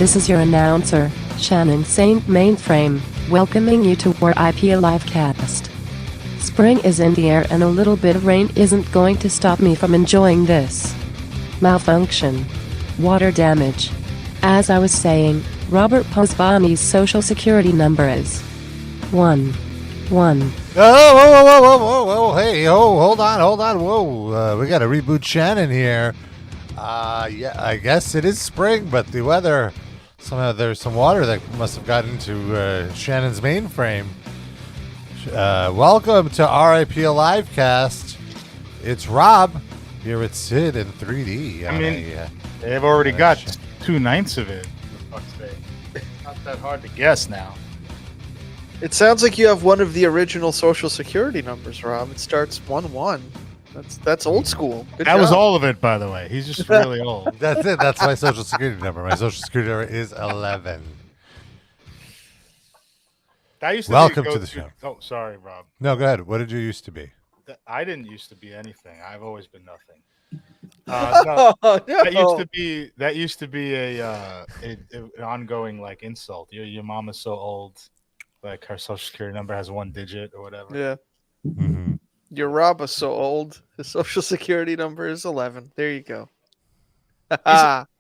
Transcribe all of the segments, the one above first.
This is your announcer, Shannon Saint Mainframe, welcoming you to RIP Livecast. Spring is in the air and a little bit of rain isn't going to stop me from enjoying this. Malfunction. Water damage. As I was saying, Robert Posbani's social security number is 1. Whoa, hey, hold on, whoa, we gotta reboot Shannon here. Yeah, I guess it is spring, but the weather, somehow there's some water that must have gotten into Shannon's mainframe. Welcome to RIP Livecast. It's Rob here with Sid in 3D. They've already got 2/9 of it. For fuck's sake. Not that hard to guess now. It sounds like you have one of the original social security numbers, Rob. It starts 11. That's old school. Good That job. was all of it, by the way. He's just really old. That's it. That's my social security number. My social security number is 11. That used to Welcome be to the show. Oh, sorry, Rob. No, go ahead. What did you used to be? I didn't used to be anything. I've always been nothing. Oh, no. That used to be an ongoing like insult. Your mom is so old, like her social security number has one digit or whatever. Yeah. Mm-hmm. Your Rob is so old. His social security number is 11. There you go.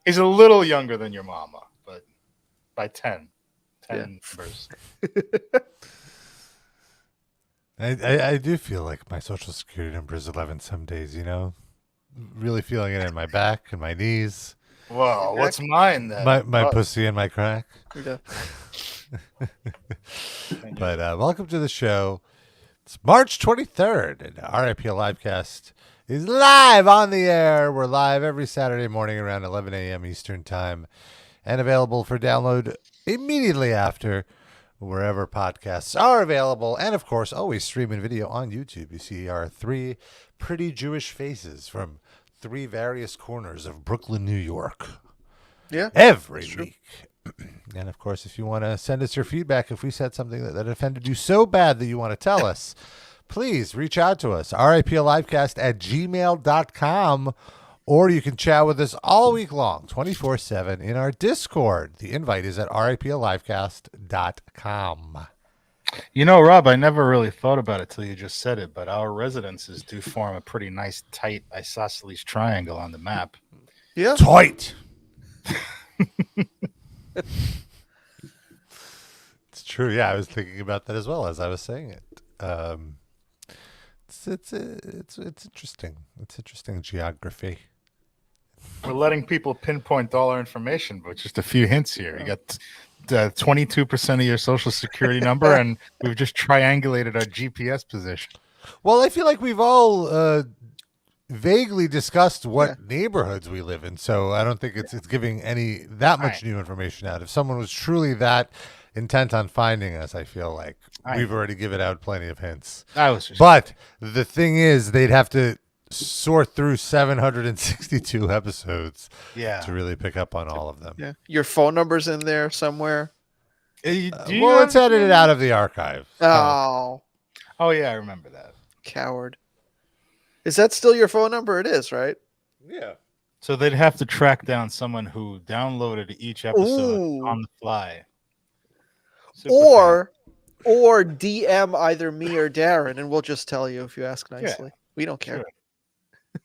He's a little younger than your mama, but by 10 numbers. I do feel like my social security number is 11 some days, you know? Really feeling it in my back and my knees. Whoa, what's mine then? My pussy and my crack. Yeah. But welcome to the show. It's March 23rd, and RIP Livecast is live on the air. We're live every Saturday morning around 11 a.m. Eastern Time and available for download immediately after wherever podcasts are available. And, of course, always streaming video on YouTube. You see our three pretty Jewish faces from three various corners of Brooklyn, New York. Yeah. Every week. And, of course, if you want to send us your feedback, if we said something that offended you so bad that you want to tell us, please reach out to us, riplivecast@gmail.com, or you can chat with us all week long, 24/7, in our Discord. The invite is at riplivecast.com. You know, Rob, I never really thought about it till you just said it, but our residences do form a pretty nice, tight isosceles triangle on the map. Yeah. Tight. It's true. Yeah, I was thinking about that as well as I was saying it. It's interesting. It's interesting geography. We're letting people pinpoint all our information, but just a few hints here. You got 22% of your social security number, and we've just triangulated our GPS position. Well, I feel like we've all vaguely discussed what neighborhoods we live in, so I don't think it's giving that much new information out. If someone was truly that intent on finding us, I feel like we've already given out plenty of hints. But the thing is, they'd have to sort through 762 episodes to really pick up on all of them. Yeah. Your phone number's in there somewhere. It's edited out of the archive. Oh, yeah, I remember that. Coward. Is that still your phone number? It is, right? Yeah. So they'd have to track down someone who downloaded each episode on the fly. Or DM either me or Darren, and we'll just tell you if you ask nicely. Yeah, we don't care. Sure.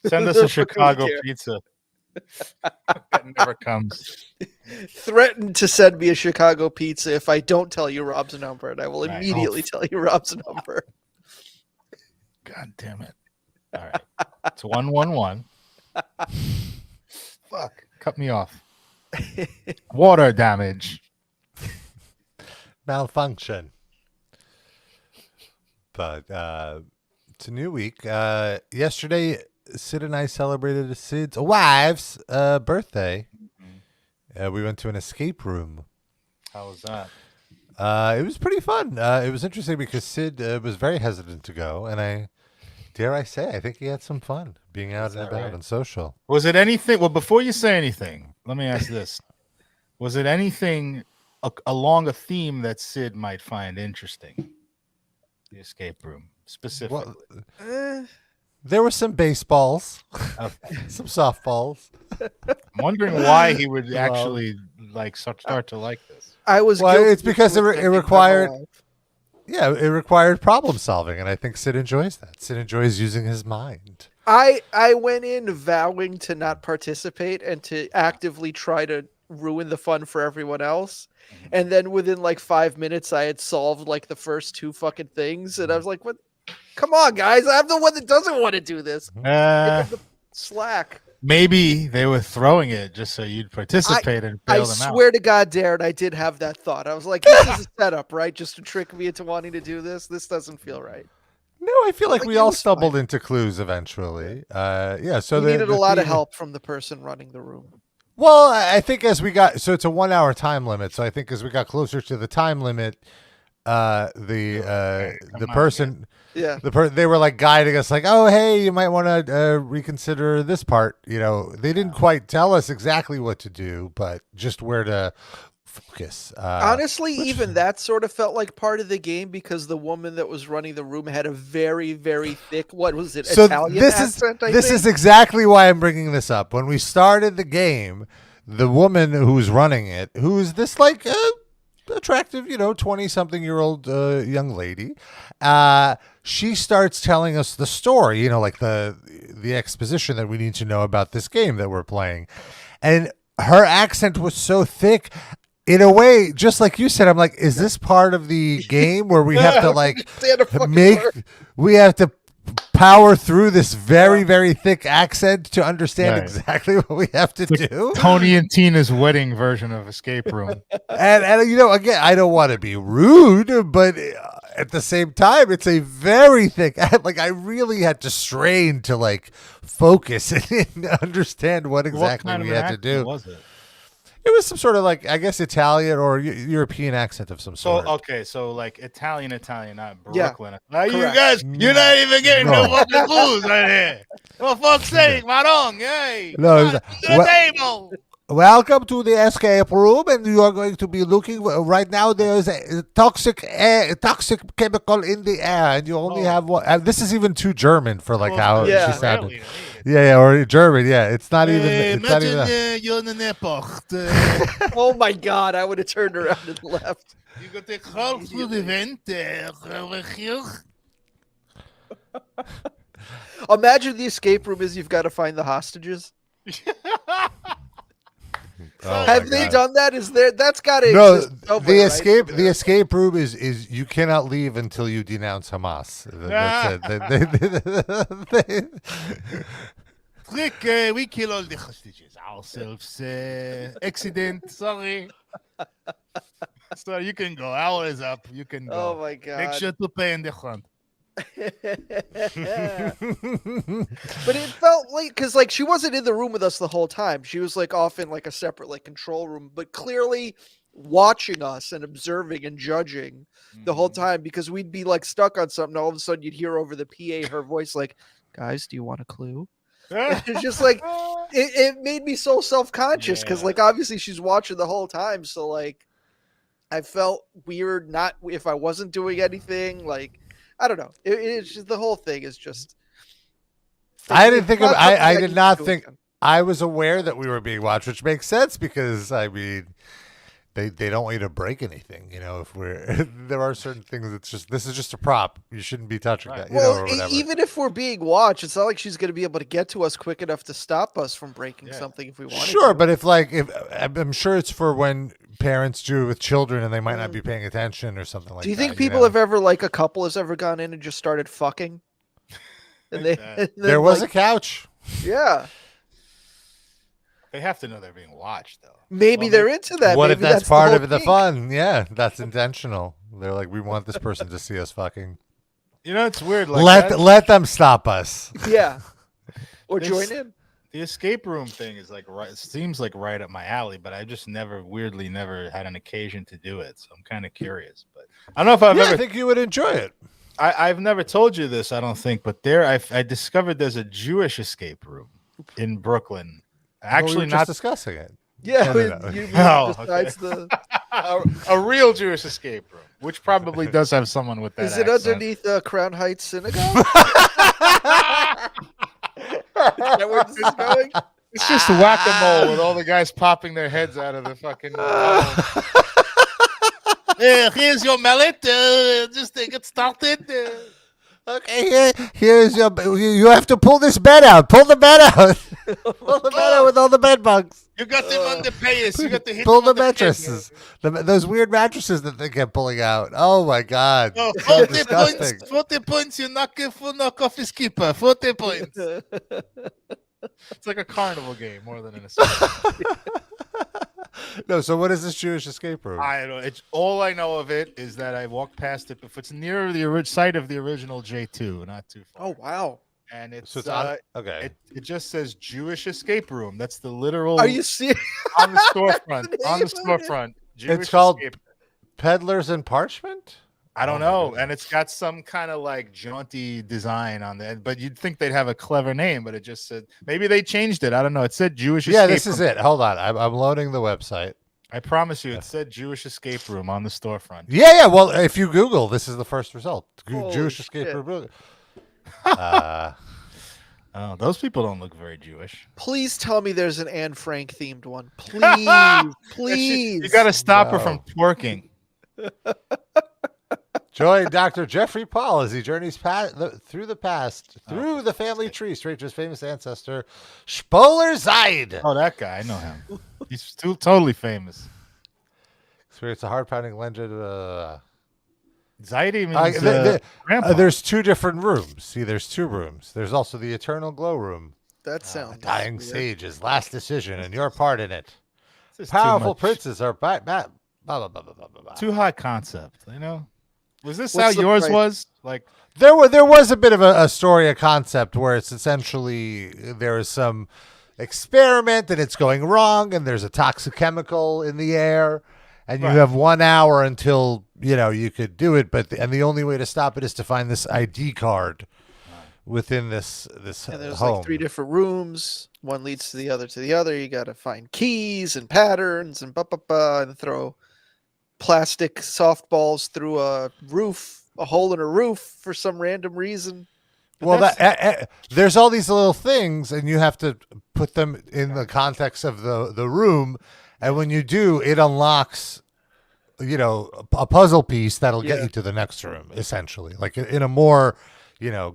Send us a Chicago pizza. That never comes. Threaten to send me a Chicago pizza if I don't tell you Rob's number, and I will immediately tell you Rob's number. God damn it. All right. It's 111. Fuck. Cut me off. Water damage. Malfunction. But it's a new week. Yesterday, Sid and I celebrated Sid's wife's birthday. We went to an escape room. How was that? It was pretty fun. It was interesting because Sid was very hesitant to go, and dare I say, I think he had some fun being out and about and social. Was it anything? Well, before you say anything, let me ask this. Was it anything along a theme that Sid might find interesting? The escape room, specifically. Well, there were some baseballs, some softballs. I'm wondering why he would actually start to like this? I was. Well, guilty it's because of it ending my required. life. Yeah, it required problem solving, and I think Sid enjoys that. Sid enjoys using his mind. I went in vowing to not participate and to actively try to ruin the fun for everyone else. And then within like 5 minutes, I had solved like the first 2 fucking things, and I was like, "What? Come on, guys! I'm the one that doesn't want to do this. Give them the slack." Maybe they were throwing it just so you'd participate and I bail them out. swear to God, Darren, I did have that thought. I was like, "This is a setup, right? Just to trick me into wanting to do this. This doesn't feel right." No, I feel like Like, we it all was stumbled fine. into clues eventually. Yeah, so We needed a lot of theme- help from the person running the room. Well, I think as we got, so it's a 1 hour time limit. So I think as we got closer to the time limit, the person, Yeah. they were like guiding us, like, oh, hey, you might want to reconsider this part. You know, they didn't quite tell us exactly what to do, but just where to focus. Honestly, even that sort of felt like part of the game because the woman that was running the room had a very, very thick, what was it, So Italian accent, I this think? is exactly why I'm bringing this up. When we started the game, the woman who's running it, who's this like attractive, 20-something-year-old young lady, she starts telling us the story, like the exposition that we need to know about this game that we're playing, and her accent was so thick. In a way, just like you said, I'm like, is this part of the game where we have to like we have to power through this very, very thick accent to understand exactly what we have to do? Tony and Tina's wedding version of Escape Room. And again, I don't want to be rude, but at the same time, it's a very thick. Like I really had to strain to like focus and understand what exactly kind we of had to accent do. was it? It was some sort of like, I guess, Italian or European accent of some sort. So like Italian, not Yeah, Brooklyn. correct. You guys, you're not even getting No. no fucking clues right here. For fuck's sake, Marong, hey. No, Come it's on, like, to the table. Welcome to the escape room, and you are going to be looking right now. There is a toxic chemical in the air, and you only have one. This is even too German for like how Yeah. she sounded. Yeah, or German. Yeah, it's not even. It's not even. Oh my God, I would have turned around and left. You got to call through the vent over here. Imagine the escape room is you've got to find the hostages. Have they done that? Is there? That's got to No, exist somewhere, the right? escape. The escape room is you cannot leave until you denounce Hamas. That's it. Click, we kill all the hostages ourselves. Accident, sorry. So you can go. Hour is up. You can go. Oh my God. Make sure to pay in the front. But it felt like because like she wasn't in the room with us the whole time. She was like off in like a separate like control room, but clearly watching us and observing and judging the whole time because we'd be like stuck on something. All of a sudden you'd hear over the PA her voice like, "Guys, do you want a clue?" It's just like it made me so self-conscious because like obviously she's watching the whole time. So like I felt weird not if I wasn't doing anything. Like I don't know. It's just the whole thing is just. I didn't think of. I need did to not do think. again. I was aware that we were being watched, which makes sense because I mean, they don't want you to break anything. If we're there are certain things that's just this is just a prop. You shouldn't be touching that. Well, or whatever. even if we're being watched, it's not like she's going to be able to get to us quick enough to stop us from breaking something if we want. Sure, but if I'm sure it's for when parents do it with children and they might not be paying attention or something like that. Do you think people have ever like a couple has ever gone in and just started fucking? And there was a couch. Yeah. They have to know they're being watched, though. Maybe they're into that. What Maybe if that's part the of the fun? Yeah, that's intentional. They're like, we want this person to see us fucking. It's weird. Like let them stop us. Yeah. Or join in. The escape room thing is like right. It seems like right up my alley, but I just never had an occasion to do it. So I'm kind of curious. But I don't know if I've ever. I think you would enjoy it. I've never told you this. I don't think, but I discovered there's a Jewish escape room in Brooklyn. Actually, we were just discussing it. Yeah, No. besides the a real Jewish escape room, which probably does have someone with that. Is it accent. underneath Crown Heights Synagogue? Is that where this is going? It's just whack-a-mole with all the guys popping their heads out of the fucking. Here's your mallet. Just get started. Okay, here's your. You have to pull this bed out. Pull the bed out. Pull the bed out with all the bed bugs. You got them on the payas. You got to hit Pull them the on mattresses. Those weird mattresses that they kept pulling out. Oh my god. Oh, So 40 disgusting. points. 40 points. You knock off his keeper. 40 points. It's like a carnival game more than an escape. No, so what is this Jewish escape room? I don't know. It's all I know of it is that I walked past it. If it's near the site of the original J2, not too far. Oh wow! And it's, So it's on, okay. It just says Jewish escape room. That's the literal. Are you serious? On the storefront? On the storefront. Jewish It's called escape. Peddlers and Parchment. I don't know, and it's got some kind of like jaunty design on it. But you'd think they'd have a clever name, but it just said maybe they changed it. I don't know. It said Jewish. Yeah, escape this is room. it. Hold on, I'm loading the website. I promise you, it said Jewish escape room on the storefront. Yeah. Well, if you Google, this is the first result. Holy Jewish escape shit. room. Oh, those people don't look very Jewish. Please tell me there's an Anne Frank themed one. Please, please. You got to stop her No. from twerking. Join Dr. Jeffrey Paul as he journeys through the past, through the family tree, straight to his famous ancestor, Spoiler Zaid. Oh, that guy. I know him. He's still totally famous. Experience a heart-pounding legend. Zaidi means grandpa. There's two different rooms. See, there's two rooms. There's also the Eternal Glow Room. That sounds Dying weird. Sage's last decision, and your part in it. This is Powerful too much- princes are blah, blah, blah, blah, blah, blah, blah. Too high concept, you know? Was this What's how the yours price? was? Like, There was a bit of a story, a concept where it's essentially there is some experiment and it's going wrong, and there's a toxic chemical in the air, and you Right. have 1 hour until you could do it, and the only way to stop it is to find this ID card within this And there's home. like 3 different rooms. One leads to the other. You got to find keys and patterns and and throw plastic softballs through a hole in a roof for some random reason. Well, there's all these little things, and you have to put them in the context of the room, and when you do, it unlocks, a puzzle piece that'll get Yeah. you to the next room, essentially, like in a more,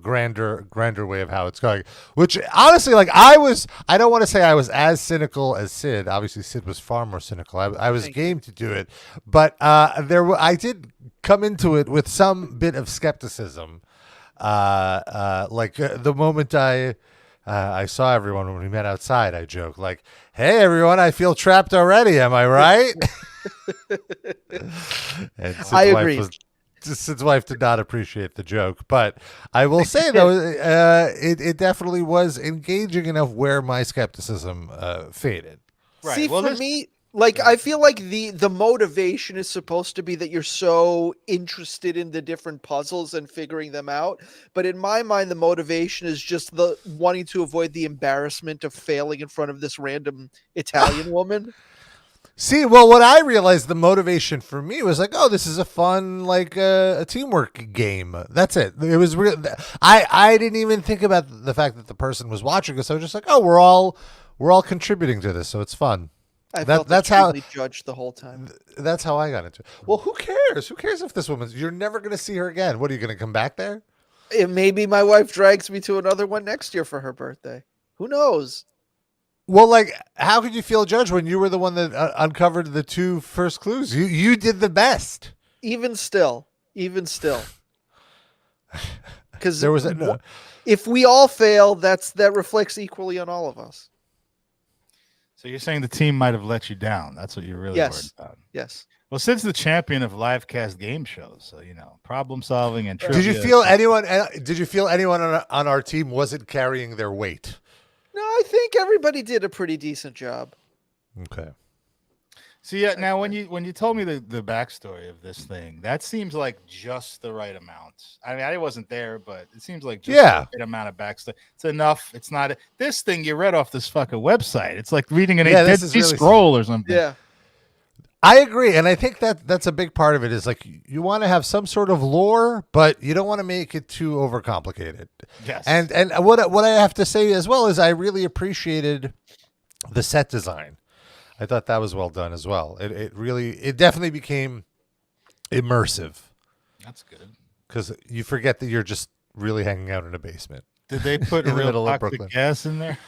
grander way of how it's going. Which honestly, like I don't want to say I was as cynical as Sid. Obviously, Sid was far more cynical. I was Thank game to do it, but I did come into it with some bit of skepticism. The moment I saw everyone when we met outside, I joked like, "Hey, everyone, I feel trapped already. Am I right?" And Sid's I wife agree. Sid's wife did not appreciate the joke, but I will say though, it definitely was engaging enough where my skepticism faded. right. See, well, for me, like I feel like the motivation is supposed to be that you're so interested in the different puzzles and figuring them out. But in my mind, the motivation is just the wanting to avoid the embarrassment of failing in front of this random Italian woman. See, well, what I realized the motivation for me was like, oh, this is a fun, like a teamwork game. That's it. It was real. I didn't even think about the fact that the person was watching us. I was just like, oh, we're all contributing to this, so it's fun. I That- felt that's how- extremely judged the whole time. That's how I got into it. Well, who cares? Who cares if this woman's? You're never going to see her again. What are you going to come back there? Maybe my wife drags me to another one next year for her birthday. Who knows? Well, like, how could you feel judged when you were the one that uncovered the 2 first clues? You did the best. Even still, because There was a. if we all fail, that reflects equally on all of us. so you're saying the team might have let you down. That's what you're really Yes. worried about. Yes. Well, Sid's the champion of livecast game shows, so problem solving and trivia. Did you feel anyone? Did you feel anyone on our team wasn't carrying their weight? No, I think everybody did a pretty decent job. Okay. See, yeah. Now, when you told me the backstory of this thing, that seems like just the right amount. I mean, I wasn't there, but it seems like just the right amount of backstory. It's enough. It's not this thing you read off this fucking website. It's like reading an Yeah, Dead this is Sea really- Scroll or something. Yeah. I agree, and I think that's a big part of it. Is like you want to have some sort of lore, but you don't want to make it too overcomplicated. Yes. And what I have to say as well is I really appreciated the set design. I thought that was well done as well. It definitely became immersive That's good. because you forget that you're just really hanging out in a basement. Did they put In the real middle of toxic Brooklyn. gas in there?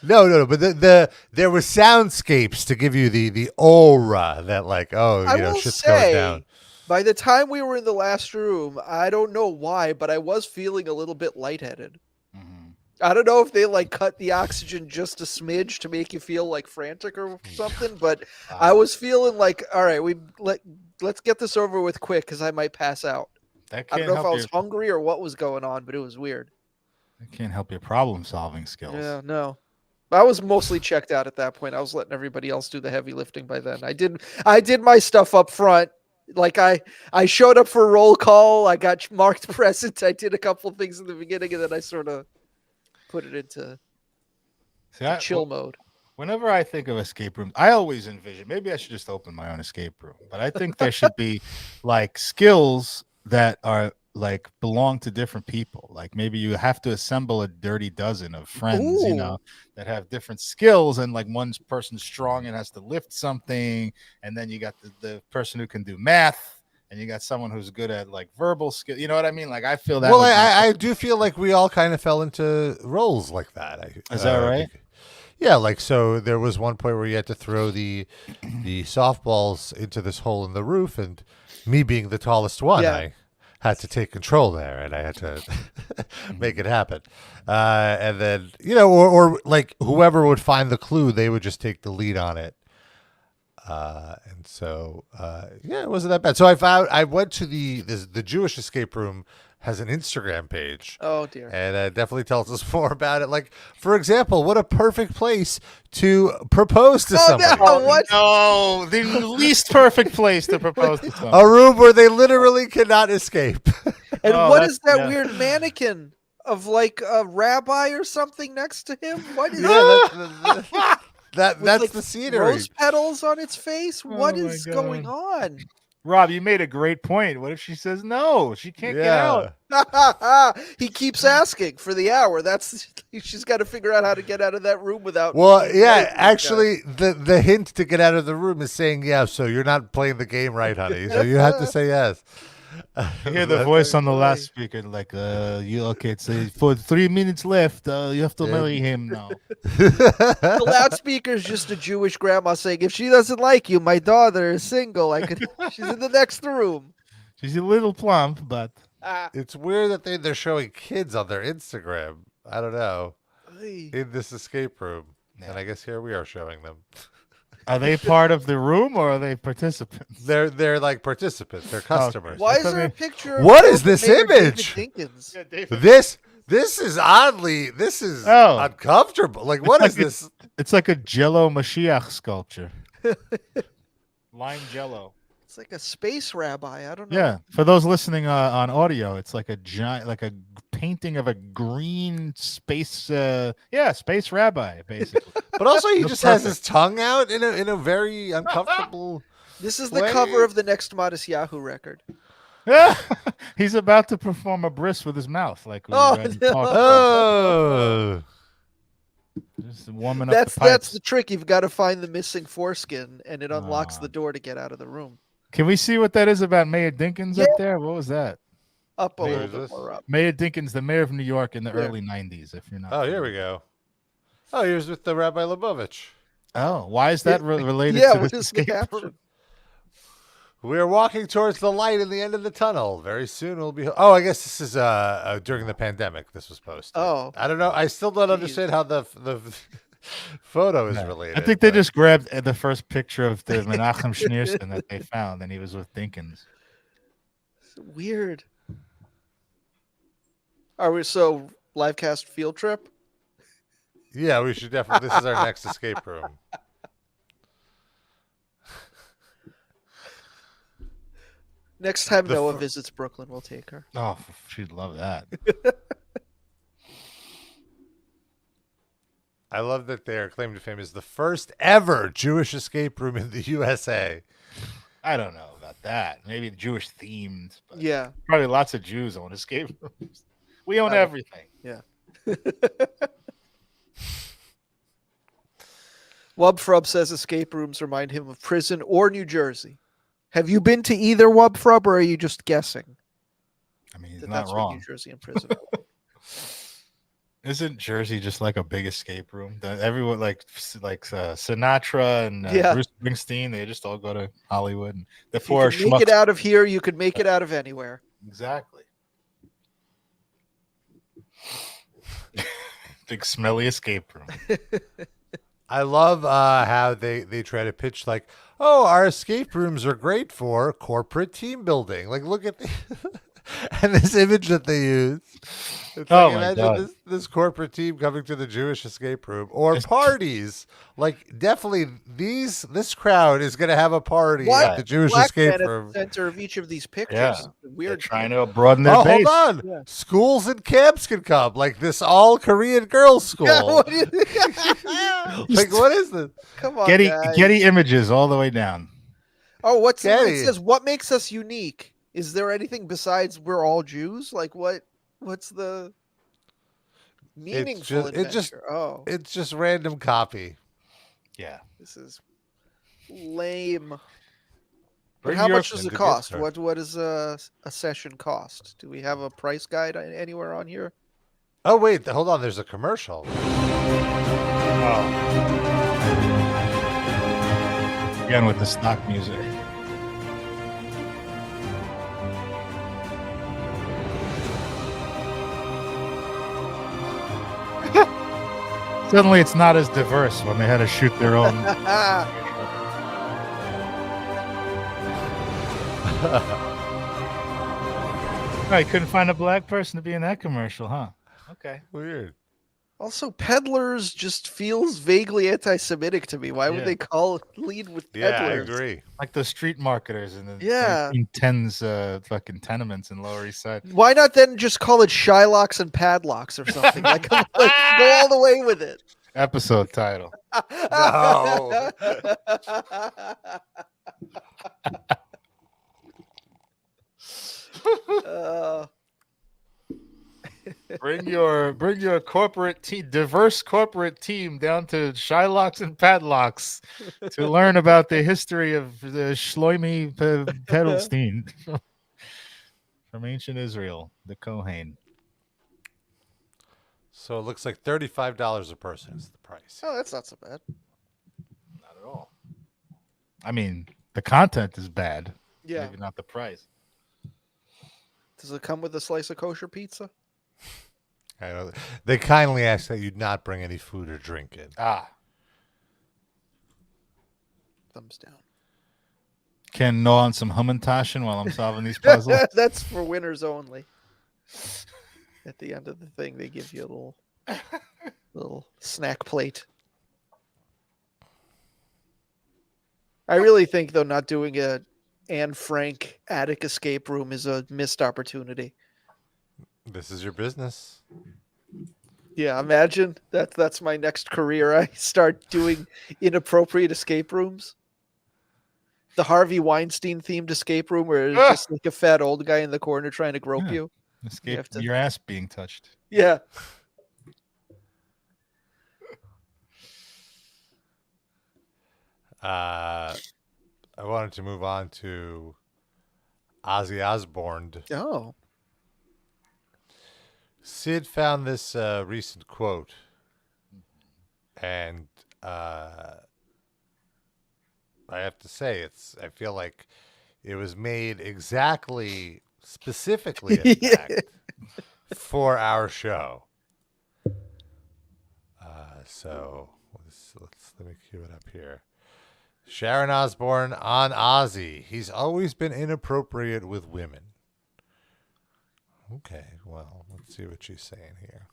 No. But there were soundscapes to give you the aura that like, oh, I you know, will shit's going down. say, by the time we were in the last room, I don't know why, but I was feeling a little bit lightheaded. Mm-hmm. I don't know if they like cut the oxygen just a smidge to make you feel like frantic or something, but I was feeling like, all right, let's get this over with quick because I might pass out. That I can't don't know if I help was hungry or what was going on, but it was weird. That can't help your problem-solving skills. Yeah, no. I was mostly checked out at that point. I was letting everybody else do the heavy lifting by then. I did my stuff up front. Like I showed up for roll call. I got marked present. I did a couple of things in the beginning, and then I sort of put it into chill mode. Whenever I think of escape rooms, I always envision, maybe I should just open my own escape room, but I think there should be like skills that are like belong to different people. Like maybe you have to assemble a dirty dozen of friends, you know, that have different skills, and like one person's strong and has to lift something, and then you got the person who can do math, and you got someone who's good at like verbal skill. You know what I mean? Like I feel that. Well, I do feel like we all kind of fell into roles like that. Is that right? Yeah, like so there was one point where you had to throw the softballs into this hole in the roof, and me being the tallest one, I had to take control there, and I had to make it happen. And then, you know, or like whoever would find the clue, they would just take the lead on it. And so, yeah, it wasn't that bad. So I went to the Jewish escape room has an Instagram page. Oh dear. And it definitely tells us more about it. Like, for example, what a perfect place to propose to somebody. No, what? No, the least perfect place to propose to someone. A room where they literally cannot escape. And what is that weird mannequin of like a rabbi or something next to him? What is that's like the scenery. Rose petals on its face? What is going on? Rob, you made a great point. What if she says no? She can't get out. He keeps asking for the hour. She's got to figure out how to get out of that room without. Well, yeah, actually, the hint to get out of the room is saying yes. So you're not playing the game right, honey. So you have to say yes. You hear the voice on the loudspeaker, like, it's for 3 minutes left. You have to marry him now. The loudspeaker is just a Jewish grandma saying, "If she doesn't like you, my daughter is single. She's in the next room." She's a little plump, but it's weird that they're showing kids on their Instagram. I don't know, in this escape room, and I guess here we are showing them. Are they part of the room or are they participants? They're like participants. They're customers. Why is there a picture? What is this image? This is oddly. This is uncomfortable. Like, what is this? It's like a Jello Mashiach sculpture. Lime Jello. It's like a space rabbi. I don't know. Yeah, for those listening on audio, it's like a giant, like a painting of a green space. Space rabbi, basically. But also, he just has his tongue out in a very uncomfortable. This is the cover of the next Modest Yahoo record. He's about to perform a bris with his mouth, like we just warming up. That's the trick. You've got to find the missing foreskin, and it unlocks the door to get out of the room. Can we see what that is about Mayor Dinkins up there? What was that? Up a little bit more up. Mayor Dinkins, the mayor of New York in the early 90s, if you're not. Oh, here we go. Oh, he was with the Rabbi Lebovich. Oh, why is that related to this escape room? We are walking towards the light in the end of the tunnel. Very soon we'll be. Oh, I guess this is during the pandemic. This was posted. Oh, I don't know. I still don't understand how the photo is related. I think they just grabbed the first picture of the Menachem Schneerson that they found, and he was with Dinkins. It's weird. Are we livecast field trip? Yeah, we should definitely. This is our next escape room. Next time Noah visits Brooklyn, we'll take her. Oh, she'd love that. I love that their claim to fame is the first ever Jewish escape room in the USA. I don't know about that. Maybe Jewish themed. But yeah. Probably lots of Jews own escape rooms. We own everything. Yeah. Wubfrub says escape rooms remind him of prison or New Jersey. Have you been to either, Wubfrub, or are you just guessing? I mean, he's That not that's wrong. what New Jersey and prison are like? Isn't Jersey just like a big escape room? Everyone like Sinatra and Yeah. Bruce Springsteen, they just all go to Hollywood. And the If you four can make it schmucks. out of here, you could make it out of anywhere. Exactly. Big smelly escape room. I love how they try to pitch like, oh, our escape rooms are great for corporate team building. Like, look at the and this image that they use. It's Oh like, my imagine God. this corporate team coming to the Jewish escape room or parties. Like, definitely this crowd is going to have a party Why at the Jewish Black escape men at room. the center of each of these pictures? Yeah. They're They're weird. trying to broaden their Oh, base. hold on. Yeah. Schools and camps can come. Like this all Korean girls' school. Yeah, what do you- Like, what is this? Come on, Getty guys. images all the way down. Oh, what's it Getty. says? What makes us unique? Is there anything besides we're all Jews? Like what's the meaningful adventure? It's just random copy. Yeah. This is lame. But Bring how your much does friend it to cost? gift card. What does a session cost? Do we have a price guide anywhere on here? Oh wait, hold on. There's a commercial. Again with the stock music. Suddenly it's not as diverse when they had to shoot their own. Oh, you couldn't find a black person to be in that commercial, huh? Okay. Weird. Also, peddlers just feels vaguely anti-Semitic to me. Why would Yeah. they lead with Yeah, I peddlers? agree. Like the street marketers in the Yeah. 1910s fucking tenements in Lower East Side. Why not then just call it Shylocks and Padlocks or something? like go all the way with it. Episode title. No. Uh, Bring your corporate team, diverse corporate team down to Shylocks and Padlocks to learn about the history of the Shloimi Pedelstein from ancient Israel, the Kohen. So it looks like $35 a person is the price. oh, that's not so bad. Not at all. I mean, the content is bad. Yeah. Maybe not the price. Does it come with a slice of kosher pizza? I know. They kindly ask that you not bring any food or drink in. Ah, Thumbs down. can gnaw on some Hummintashen while I'm solving these puzzles. That's for winners only. At the end of the thing, they give you a little snack plate. I really think, though, not doing a Anne Frank attic escape room is a missed opportunity. This is your business. Yeah, imagine that's my next career. I start doing inappropriate escape rooms. The Harvey Weinstein themed escape room where it's just like a fat old guy in the corner trying to grope Yeah. you. Escape have to- your ass being touched. Yeah. I wanted to move on to Ozzy Osbourne. Oh. Sid found this recent quote, and I have to say, I feel like it was made specifically, in fact, for our show. So let me cue it up here. Sharon Osbourne on Ozzy. He's always been inappropriate with women. Okay, well, let's see what she's saying here.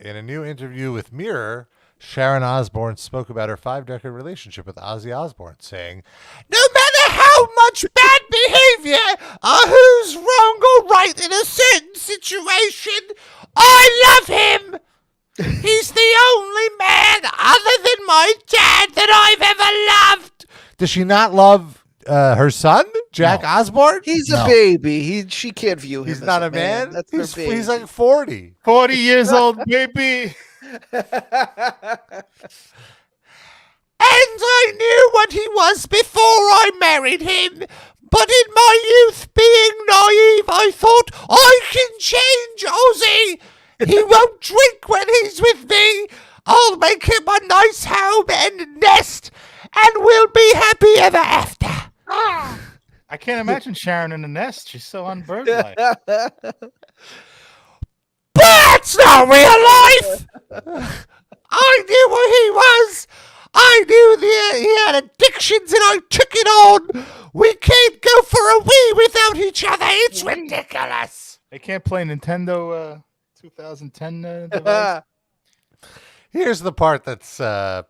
In a new interview with Mirror, Sharon Osbourne spoke about her 5-decade relationship with Ozzy Osbourne, saying, "No matter how much bad behavior or who's wrong or right in a certain situation, I love him. He's the only man other than my dad that I've ever loved." Does she not love her son, Jack Osbourne? He's a baby. She can't view him. He's as not a man. That's her baby. He's like 40. 40 years old, baby. And I knew what he was before I married him. But in my youth, being naive, I thought, I can change Ozzy. He won't drink when he's with me. I'll make him a nice home and nest, and we'll be happy ever after. I can't imagine Sharon in the nest. She's so unbirdlike. That's not real life. I knew who he was. I knew he had addictions and I took it on. We can't go for a wee without each other. It's ridiculous. They can't play Nintendo 2010 device. Here's the part that's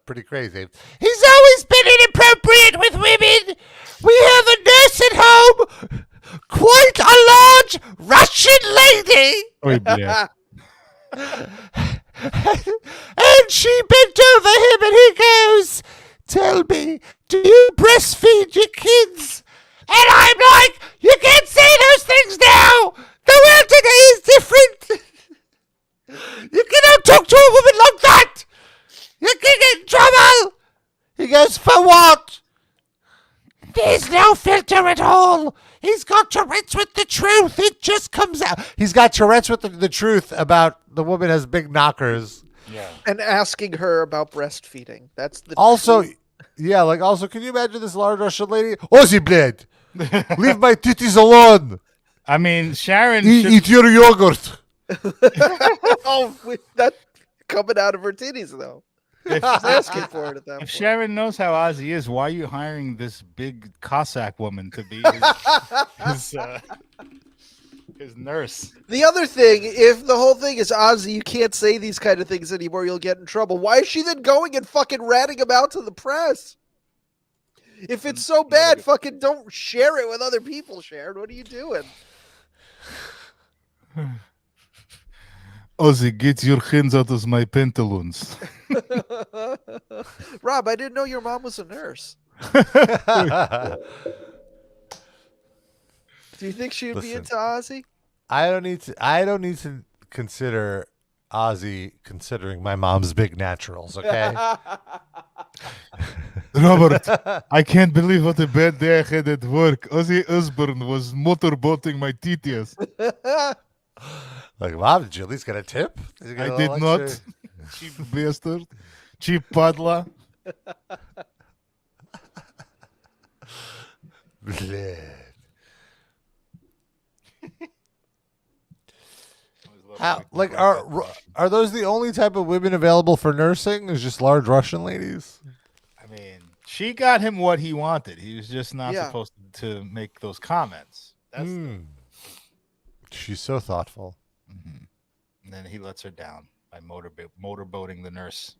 pretty crazy. He's always been inappropriate with women. We have a nurse at home. Quite a large Russian lady. Oh, yeah. And she bent over him and he goes, tell me, do you breastfeed your kids? And I'm like, you can't say those things now. The world today is different. You cannot talk to a woman like that. You can get in trouble. He goes, for what? There's no filter at all. He's got Tourette's with the truth. It just comes out. He's got Tourette's with the truth about the woman has big knockers. Yeah. And asking her about breastfeeding. That's the Also, truth. yeah, like also, can you imagine this large Russian lady? Ozzy bled. Leave my titties alone. I mean, Sharon. Eat your yogurt. Oh, that coming out of her titties though. She's asking for it at that If point. Sharon knows how Ozzy is, why are you hiring this big Cossack woman to be his nurse? The other thing, if the whole thing is Ozzy, you can't say these kind of things anymore. You'll get in trouble. Why is she then going and fucking ratting him out to the press? If it's so bad, fucking don't share it with other people, Sharon. What are you doing? Ozzy, get your hands out of my pantaloons. Rob, I didn't know your mom was a nurse. Do you think she would be into Ozzy? I don't need to consider Ozzy considering my mom's big naturals, okay? Robert, I can't believe what a bad day I had at work. Ozzy Osbourne was motorboating my titias. Like, Mom, did you at least get a tip? I did not. Cheap bastard. Cheap paddler. How, like, are those the only type of women available for nursing? Is just large Russian ladies? I mean, she got him what he wanted. He was just not supposed to make those comments. That's She's so thoughtful. Mm-hmm. And then he lets her down by motorboating the nurse.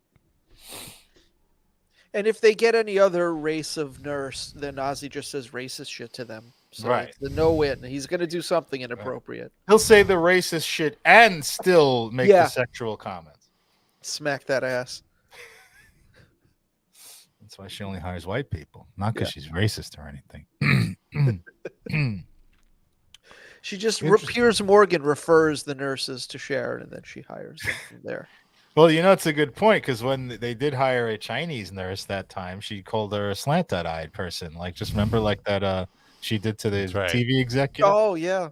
And if they get any other race of nurse, then Ozzy just says racist shit to them. So Right. it's the no-win. He's going to do something inappropriate. He'll say the racist shit and still make the sexual comments. Smack that ass. That's why she only hires white people. Not because she's racist or anything. She just Piers Morgan refers the nurses to Sharon, and then she hires them from there. Well, you know, it's a good point, because when they did hire a Chinese nurse that time, she called her a slanted-eyed person. Like, just remember, like that she did to the TV executive. Oh yeah.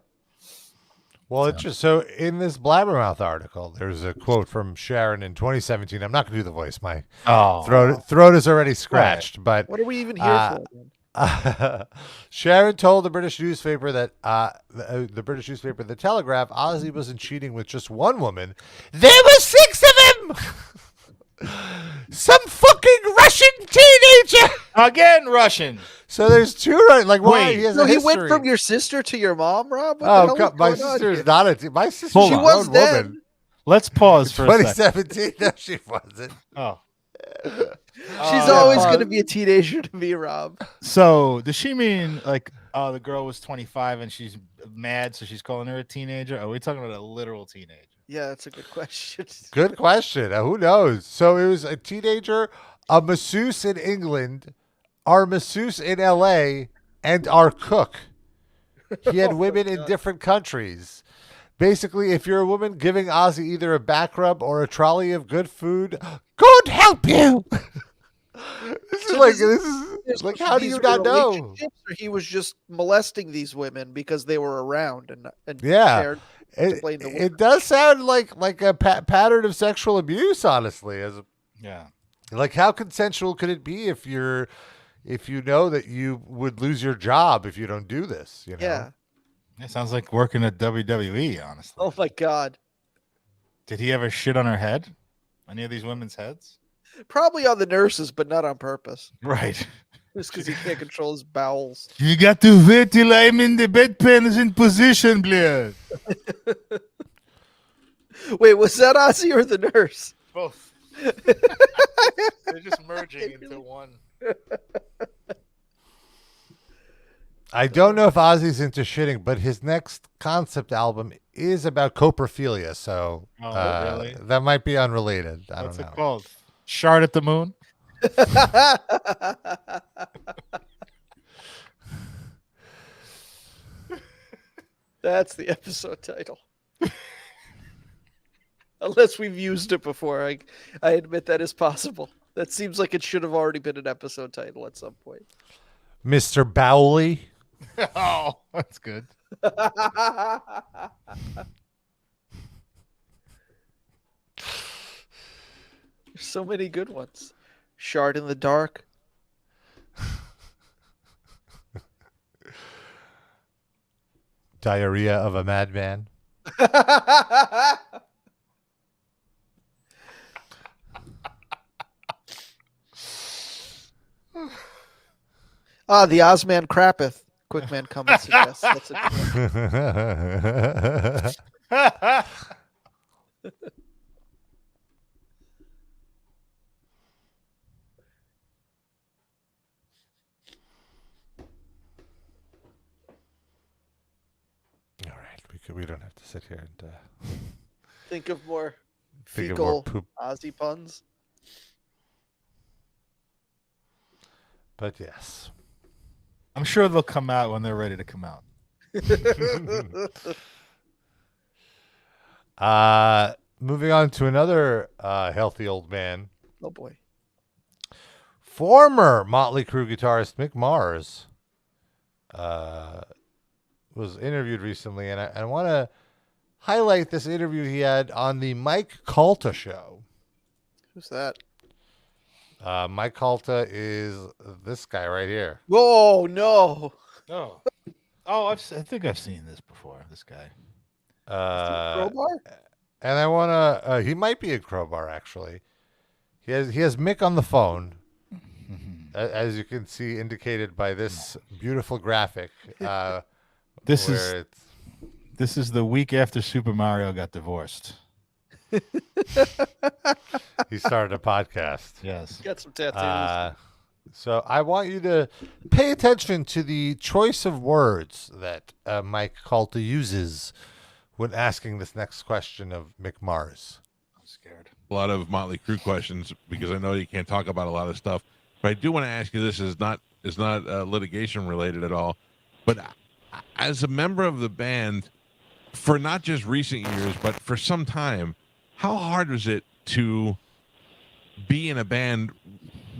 Well, it's just so in this Blabbermouth article, there's a quote from Sharon in 2017. I'm not going to do the voice. My throat is already scratched. But what are we even here for? Sharon told the British newspaper that the British newspaper, The Telegraph, Ozzy wasn't cheating with just one woman. There were 6 of them. Some fucking Russian teenager. Again, Russian. So there's 2 right. Like, why? He has So a he history. went from your sister to your mom, Rob? What Oh, the hell is my going on sister is here? not a. My sister Hold she on. was then. woman. Let's pause for a second. 2017. No, she wasn't. Oh. She's always going to be a teenager to me, Rob. So does she mean like, oh, the girl was 25 and she's mad, so she's calling her a teenager? Are we talking about a literal teenager? Yeah, that's a good question. Good question. Who knows? So it was a teenager, a masseuse in England, our masseuse in LA, and our cook. He had Oh my women in God. different countries. Basically, if you're a woman giving Ozzy either a back rub or a trolley of good food, God help you. This is like how do These you were not know? relationships, or he was just molesting these women because they were around and Yeah. Sharon to blame the women. It does sound like a pattern of sexual abuse, honestly. Yeah. Like, how consensual could it be if you know that you would lose your job if you don't do this? You know? Yeah. It sounds like working at WWE, honestly. Oh my God. Did he ever shit on her head? Any of these women's heads? Probably on the nurses, but not on purpose. Right. Just because he can't control his bowels. You got to wait till I'm in the bedpan in position, please. Wait, was that Ozzy or the nurse? Both. They're just merging into one. I don't know if Ozzy's into shitting, but his next concept album is about coprophilia, so really? that might be unrelated. I What's don't know. it called? Shart at the Moon? That's the episode title. Unless we've used it before. I admit that is possible. That seems like it should have already been an episode title at some point. Mr. Bowley. Oh, that's good. There's so many good ones. Shard in the Dark. Diarrhea of a Madman. The Ozman Crappeth. Quickman comment suggests. That's a good one. All right, we don't have to sit here and Think of more think of more fecal poop. Ozzy puns. But yes. I'm sure they'll come out when they're ready to come out. Moving on to another healthy old man. Oh boy. Former Motley Crue guitarist Mick Mars was interviewed recently, and I want to highlight this interview he had on the Mike Calta show. Who's that? Mike Calta is this guy right here. Oh no. I think I've seen this before. This guy. Crowbar? And I want to. He might be a Crowbar actually. He has Mick on the phone, as you can see indicated by this beautiful graphic. This is the week after Super Mario got divorced. He started a podcast. Yes. Got some tattoos. So I want you to pay attention to the choice of words that Mike Calta uses when asking this next question of Mick Mars. I'm scared. A lot of Motley Crue questions because I know you can't talk about a lot of stuff. But I do want to ask you this: is not litigation related at all, but as a member of the band for not just recent years, but for some time, how hard was it to be in a band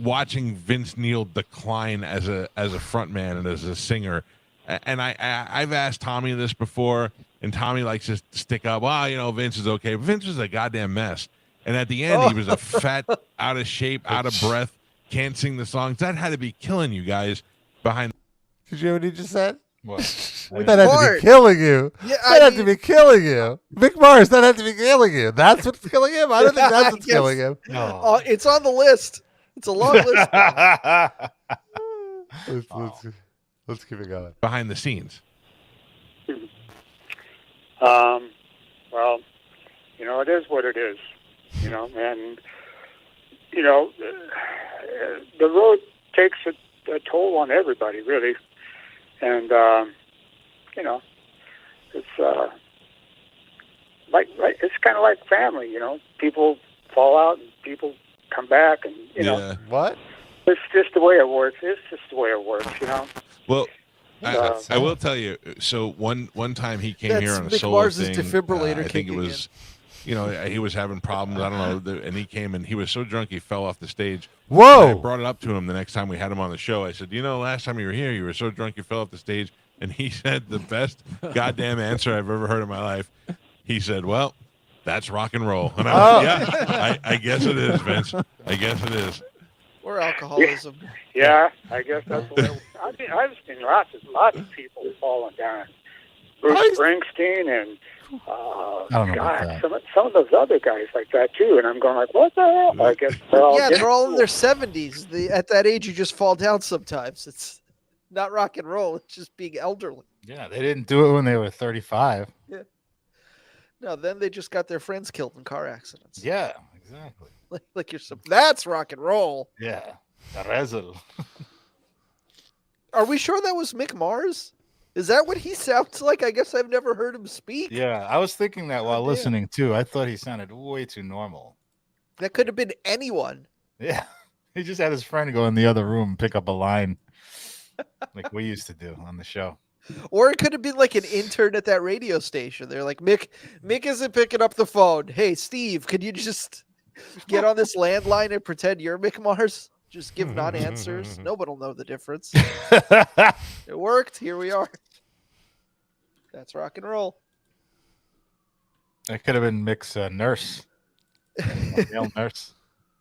watching Vince Neil decline as a frontman and as a singer? And I've asked Tommy this before, and Tommy likes to stick up, Vince is okay. But Vince was a goddamn mess. And at the end, he was a fat, out of shape, out of breath, can't sing the songs. That had to be killing you guys behind. Did you hear what he just said? What? That had to be killing you. Yeah, That had to be killing you. Mick Mars, that had to be killing you. That's what's killing him? I don't think that's what's Yes. killing him. No. It's on the list. It's a long list. Let's keep it going. behind the scenes. Well, it is what it is, and, the road takes a toll on everybody, really. And, it's it's kind of like family, people fall out and people come back and, Yeah. What? it's just the way it works. It's just the way it works, Well, I will tell you. So one time he came That's here on a Mick solo Mars's thing. defibrillator I think it kicking was, he was having problems. I don't know. And he came and he was so drunk he fell off the stage. Whoa! And I brought it up to him the next time we had him on the show. I said, last time you were here, you were so drunk you fell off the stage. And he said the best goddamn answer I've ever heard in my life. He said, "Well, that's rock and roll." And I went, yeah, I guess it is, Vince. I guess it is. Or alcoholism. Yeah, I guess that's what I've seen lots of people falling down. Bruce Springsteen and I don't know about that. some of those other guys like that too. And I'm going like, what the hell? I guess they're all in their 70s. At that age, you just fall down sometimes. It's not rock and roll. It's just being elderly. Yeah, they didn't do it when they were 35. Yeah. No, then they just got their friends killed in car accidents. Yeah, exactly. Like that's rock and roll. Yeah. Rezel. Are we sure that was Mick Mars? Is that what he sounds like? I guess I've never heard him speak. Yeah, I was thinking that while listening too. I thought he sounded way too normal. That could have been anyone. Yeah. He just had his friend go in the other room and pick up a line like we used to do on the show. Or it could have been like an intern at that radio station. They're like, Mick isn't picking up the phone. Hey, Steve, could you just get on this landline and pretend you're Mick Mars? Just give non-answers. Nobody will know the difference. It worked. Here we are. That's rock and roll. It could have been Mick's nurse. Male nurse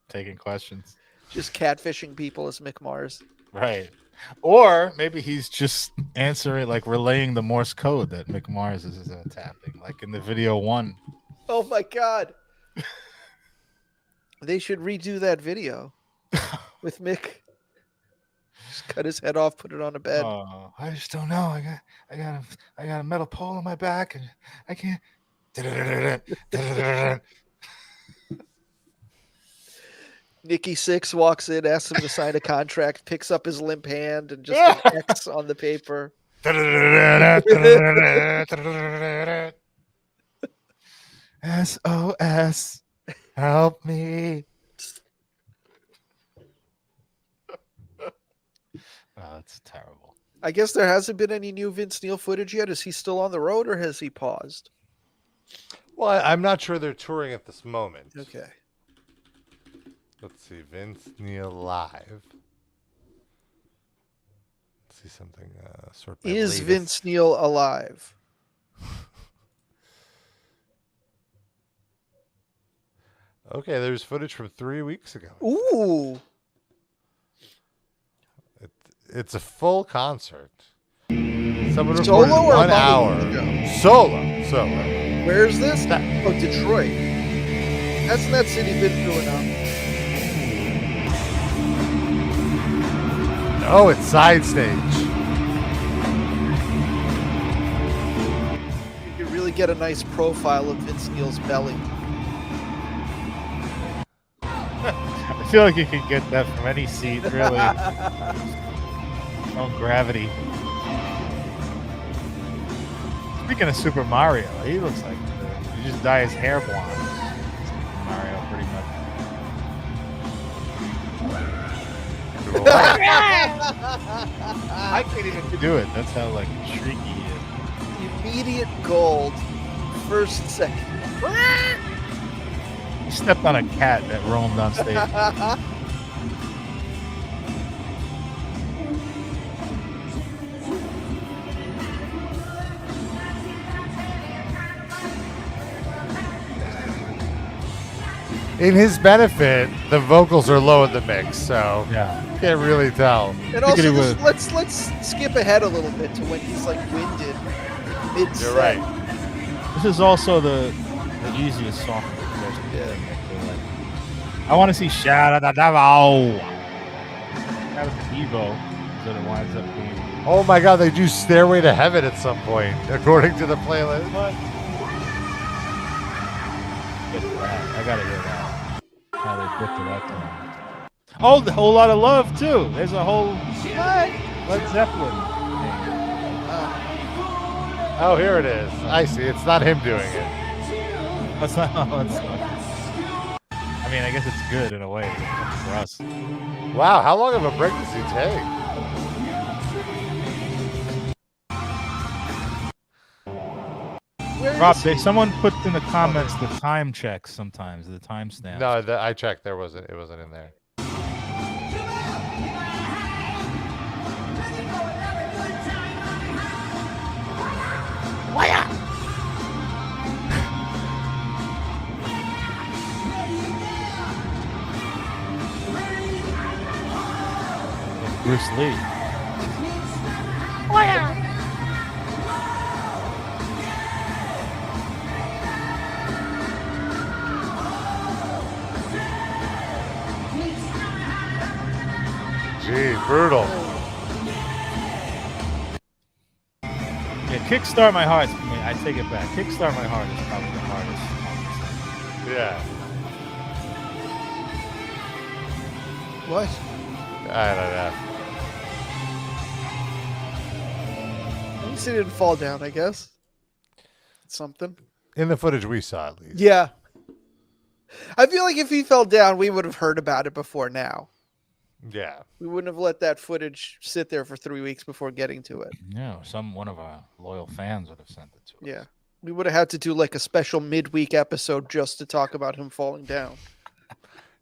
taking questions. Just catfishing people as Mick Mars. Right. Or maybe he's just answering, like relaying the Morse code that Mick Mars is tapping, like in the video 1. Oh my God. They should redo that video with Mick. Just cut his head off, put it on a bed. Oh, I just don't know. I got a metal pole on my back and I can't. Nikki Sixx walks in, asks him to sign a contract, picks up his limp hand, and just an X on the paper. SOS, help me. Oh, that's terrible. I guess there hasn't been any new Vince Neil footage yet. Is he still on the road or has he paused? Well, I'm not sure they're touring at this moment. Okay. Let's see, Vince Neil live. Let's see something. Is Vince Neil alive? Okay, there's footage from 3 weeks ago. Ooh. It's a full concert. Someone Solo recorded or 1 hour. Solo. Where is this? Oh, Detroit. Hasn't that city been through enough? Oh, it's side stage. You can really get a nice profile of Vince Neil's belly. I feel like you can get that from any seat, really. No gravity. Speaking of Super Mario, he looks like you just dye his hair blonde. Super Mario, pretty much. I can't even do it. That's how like shrieky he is. Immediate gold. First second. He stepped on a cat that roamed on stage. In his benefit, the vocals are low in the mix, so Yeah. can't really tell. And also, let's skip ahead a little bit to when he's like winded mid-set. You're right. This is also the easiest song. I want to see Shout at the Devil. That was Evo, so it winds up being. Oh my God, they do Stairway to Heaven at some point, according to the playlist. What? I gotta hear that. How they get to that song. Oh, the Whole Lot of Love too. There's a whole Led Zeppelin. Oh, here it is. I see. It's not him doing it. That's not. I mean, I guess it's good in a way for us. Wow, how long of a break does he take? Rob, someone put in the comments the time checks sometimes, the timestamps. No, I checked. It wasn't in there. Bruce Lee. Gee, brutal. Yeah, Kickstart My Heart. I take it back. Kickstart My Heart is probably the hardest. Yeah. What? I don't know. At least he didn't fall down, I guess. Something. In the footage we saw, at least. Yeah. I feel like if he fell down, we would have heard about it before now. Yeah. We wouldn't have let that footage sit there for 3 weeks before getting to it. Yeah, one of our loyal fans would have sent it to us. Yeah. We would have had to do like a special midweek episode just to talk about him falling down.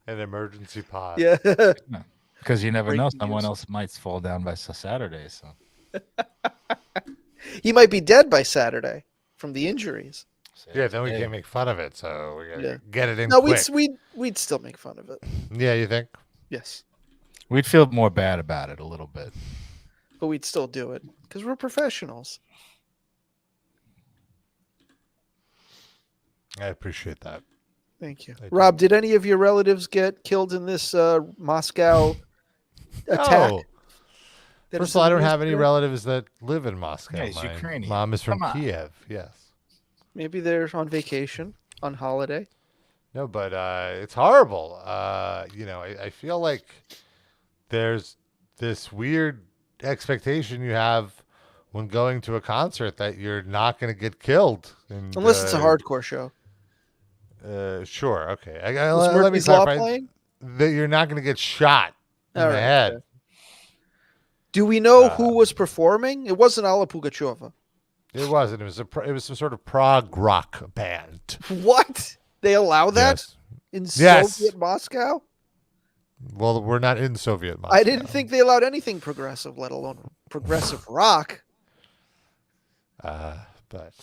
An emergency pod. Yeah. Because you never know, Breaking someone news. else might fall down by Saturday. So He might be dead by Saturday from the injuries. Yeah, then we can't make fun of it, so we gotta get it in No, quick. we'd still make fun of it. Yeah, you think? Yes. We'd feel more bad about it a little bit. But we'd still do it because we're professionals. I appreciate that. Thank you. I do. Rob, did any of your relatives get killed in this Moscow attack? No. That First is of all, I in the don't news have any today? relatives that live in Moscow. Yeah, he's My Ukrainian. mom is from Come on. Kiev. Yes. Maybe they're on vacation, on holiday. No, but it's horrible. I feel like there's this weird expectation you have when going to a concert that you're not going to get killed. And, Unless it's a hardcore show. Sure. Okay. Was Let me Murphy's Law clarify playing? that you're not going to get shot in All the right, head. okay. Do we know who was performing? It wasn't Alla Pugacheva. It wasn't. It was some sort of prog rock band. What? They allow that Yes. in Yes. Soviet Moscow? Well, we're not in Soviet Moscow. I didn't think they allowed anything progressive, let alone progressive rock. But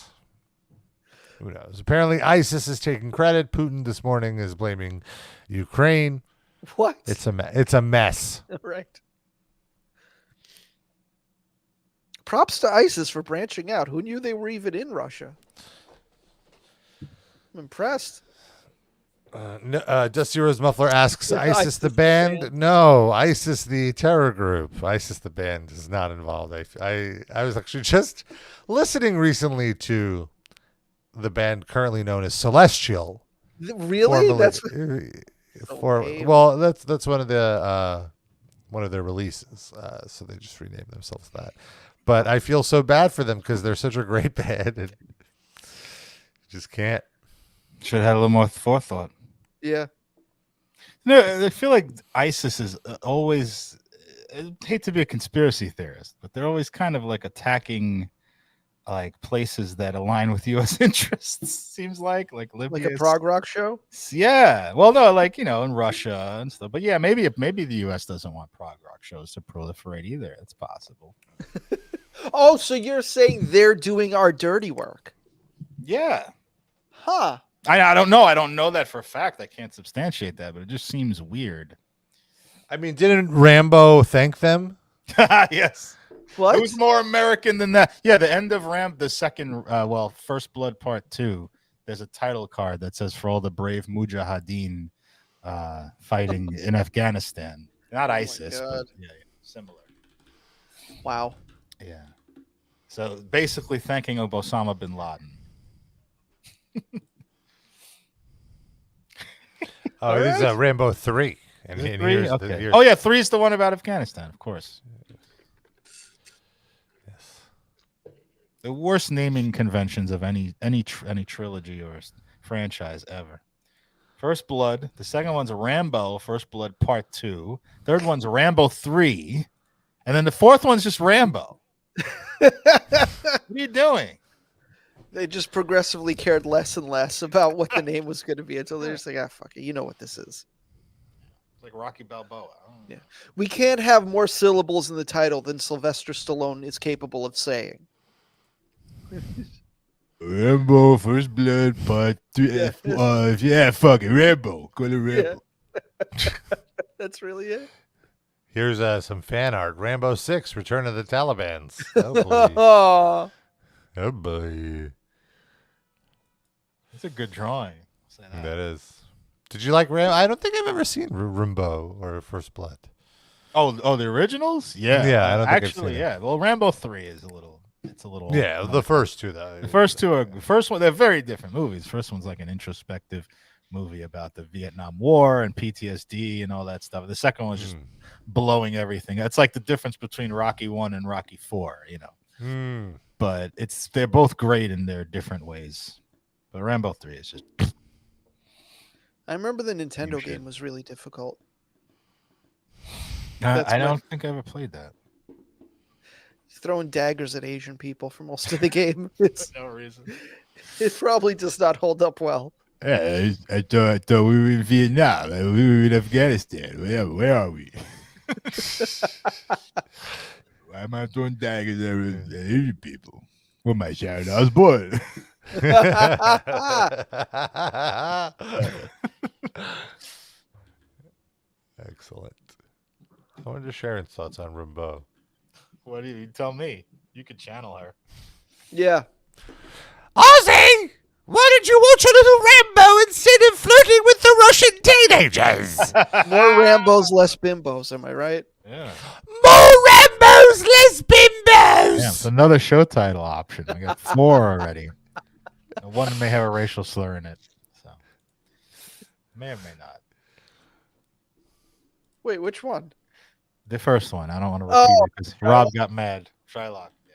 who knows? Apparently, ISIS is taking credit. Putin this morning is blaming Ukraine. What? It's a mess. Right. Props to ISIS for branching out. Who knew they were even in Russia? I'm impressed. Dusty Rose Muffler asks, Is ISIS the band? No, ISIS the terror group. ISIS the band is not involved. I was actually just listening recently to the band currently known as Celestial. Really? That's Well, that's one of their releases. So they just renamed themselves that. But I feel so bad for them because they're such a great band. And just can't. Should have had a little more forethought. yeah. No, I feel like ISIS is always. I hate to be a conspiracy theorist, but they're always kind of like attacking, like places that align with U.S. interests. Seems like Libya, Like a prog rock show? Yeah. Well, no, in Russia and stuff. But yeah, maybe the U.S. doesn't want prog rock shows to proliferate either. It's possible. Oh, so you're saying they're doing our dirty work? Yeah. Huh. I don't know. I don't know that for a fact. I can't substantiate that, but it just seems weird. I mean, didn't Rambo thank them? Yes. What? It was more American than that. Yeah, the end of the second, First Blood Part 2, there's a title card that says, for all the brave mujahideen fighting in Afghanistan. Not ISIS, but similar. Wow. Yeah. So basically thanking Osama bin Laden. Oh, this is Rambo 3. And Three? Okay. Oh, yeah, 3 is the one about Afghanistan, of course. Yes. The worst naming conventions of any trilogy or franchise ever. First Blood. The second one's Rambo, First Blood Part 2. Third one's Rambo 3. And then the fourth one's just Rambo. What are you doing? They just progressively cared less and less about what the name was going to be until they're just like, fuck it, you know what this is. Like Rocky Balboa. Yeah. We can't have more syllables in the title than Sylvester Stallone is capable of saying. Rambo, First Blood, Part 3. Yeah, fuck it. Rambo. Call it Rambo. Yeah. That's really it. Here's some fan art. Rambo 6, Return of the Talibans. Oh, boy. Oh, boy. It's a good drawing. That is. Did you like Rambo? I don't think I've ever seen Rambo or First Blood. Oh, the originals? Yeah. Yeah, I don't think I've actually, seen yeah. Well, Rambo 3 is a little. Yeah, the first two though. The first one, they're very different movies. First one's like an introspective movie about the Vietnam War and PTSD and all that stuff. The second one's just blowing everything. That's like the difference between Rocky 1 and Rocky 4, you know. But they're both great in their different ways. But Rambo 3 is just. I remember the Nintendo game was really difficult. I don't think I ever played that. Throwing daggers at Asian people for most of the game. It's no reason. It probably does not hold up well. Yeah, I thought we were in Vietnam. We were in Afghanistan. Where are we? Why am I throwing daggers at Asian people? What am I, Sharon Osbourne? Excellent. I wonder Sharon's thoughts on Rambo. What do you tell me? You could channel her. Yeah. Ozzy! Why did you watch a little Rambo instead of flirting with the Russian teenagers? More Rambos, less bimbos, am I right? Yeah. More Rambos, less bimbos! Yeah, it's another show title option. We got 4 already. One may have a racial slur in it. So may or may not. Wait, which one? The first one. I don't want to repeat it because Rob got mad. Shylock. Yeah.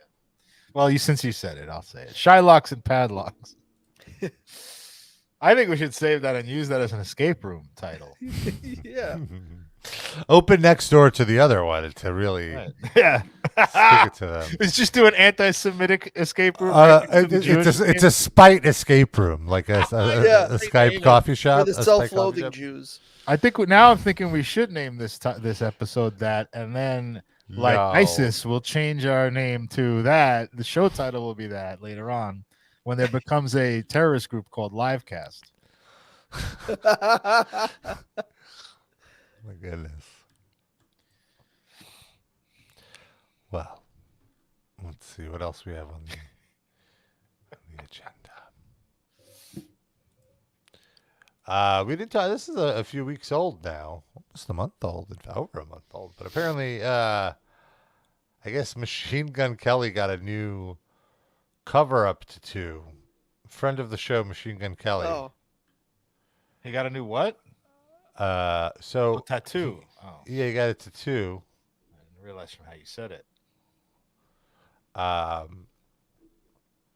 Well, since you said it, I'll say it. Shylocks and padlocks. I think we should save that and use that as an escape room title. Yeah. Open next door to the other one to really yeah. stick it to them. It's just do an anti-Semitic escape room. It's a spite escape room, like a Skype coffee shop. For the self-loathing Jews. I think I'm thinking we should name this episode that, and then ISIS will change our name to that. The show title will be that later on when there becomes a terrorist group called Livecast. My goodness. Well, let's see what else we have on the agenda. We didn't talk. This is a few weeks old now, almost a month old, over a month old. But apparently, I guess Machine Gun Kelly got a new cover-up tattoo. Friend of the show, Machine Gun Kelly. Oh, he got a new what? Tattoo. Yeah, he got a tattoo. I didn't realize from how you said it.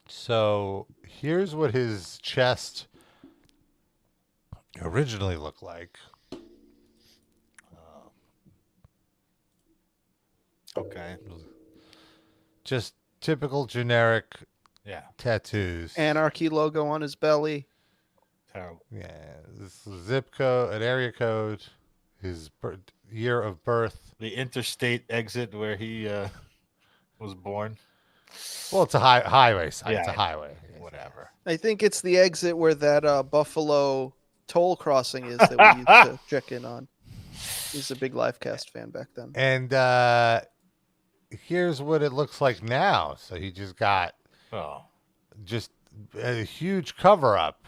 So here's what his chest originally looked like. Okay. Just typical generic tattoos. Anarchy logo on his belly. Terrible. Yeah, this is zip code, an area code, his year of birth. The interstate exit where he was born. Well, it's a highway sign. It's a highway. Whatever. I think it's the exit where that Buffalo toll crossing is that we used to check in on. He's a big Livecast fan back then. And here's what it looks like now. So he just got just a huge cover up.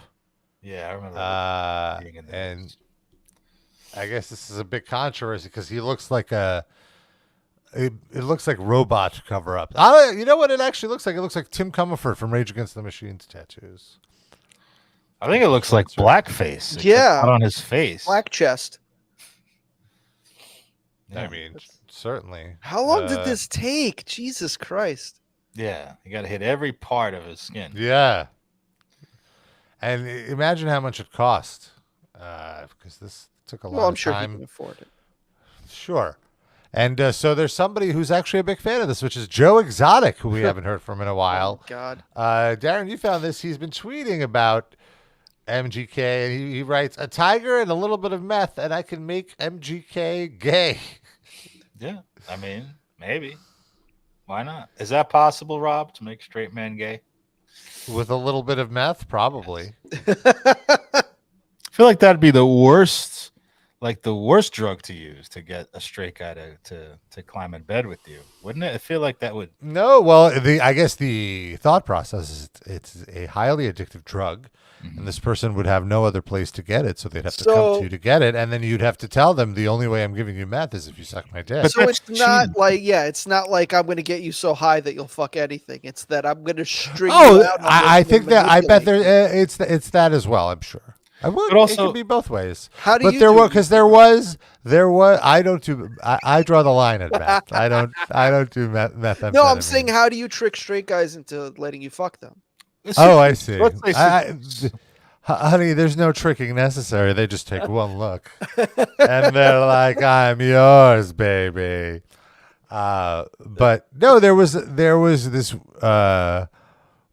Yeah, I remember being in there. And I guess this is a big controversy because he looks like it looks like robot cover up. You know what it actually looks like? It looks like Tim Comerford from Rage Against the Machine's tattoos. I think it looks like blackface. Yeah, on his face, black chest. I mean, certainly. How long did this take? Jesus Christ! Yeah, you got to hit every part of his skin. Yeah. And imagine how much it cost, because this took a lot of time. I'm sure he can afford it. Sure. And so there's somebody who's actually a big fan of this, which is Joe Exotic, who we haven't heard from in a while. Oh, God. Darren, you found this. He's been tweeting about MGK, and he writes, "A tiger and a little bit of meth, and I can make MGK gay." Yeah, I mean, maybe. Why not? Is that possible, Rob, to make straight men gay? With a little bit of meth, probably. I feel like that'd be the worst drug to use to get a straight guy to climb in bed with you, wouldn't it? I feel like that would. No, well, I guess the thought process is it's a highly addictive drug, and this person would have no other place to get it, so they'd have to come to you to get it, and then you'd have to tell them the only way I'm giving you meth is if you suck my dick. So it's not it's not like I'm going to get you so high that you'll fuck anything. It's that I'm going to string you out. I think that I bet it's that as well. I'm sure. But also, it can be both ways. How do but you? There was. I don't do. I draw the line at meth. I don't do meth. No, I'm saying, how do you trick straight guys into letting you fuck them? Oh, I see. Honey, there's no tricking necessary. They just take one look, and they're like, "I'm yours, baby." But no, there was this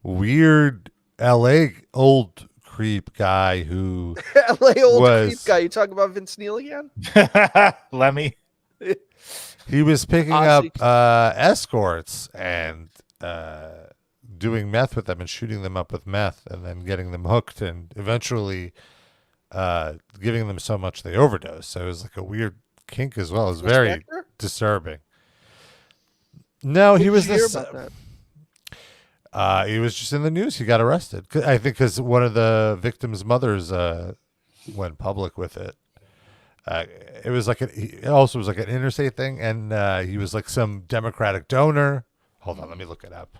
weird L.A. old creep guy who LA old creep guy. You talking about Vince Neil again? Lemmy. He was picking Ozzy. up escorts and doing meth with them and shooting them up with meth and then getting them hooked and eventually giving them so much they overdose. So it was like a weird kink as well. It was very disturbing. No, he was this. He was just in the news. He got arrested. I think because one of the victims' mothers went public with it. It was like it also was like an interstate thing, and he was like some Democratic donor. Hold on, let me look it up.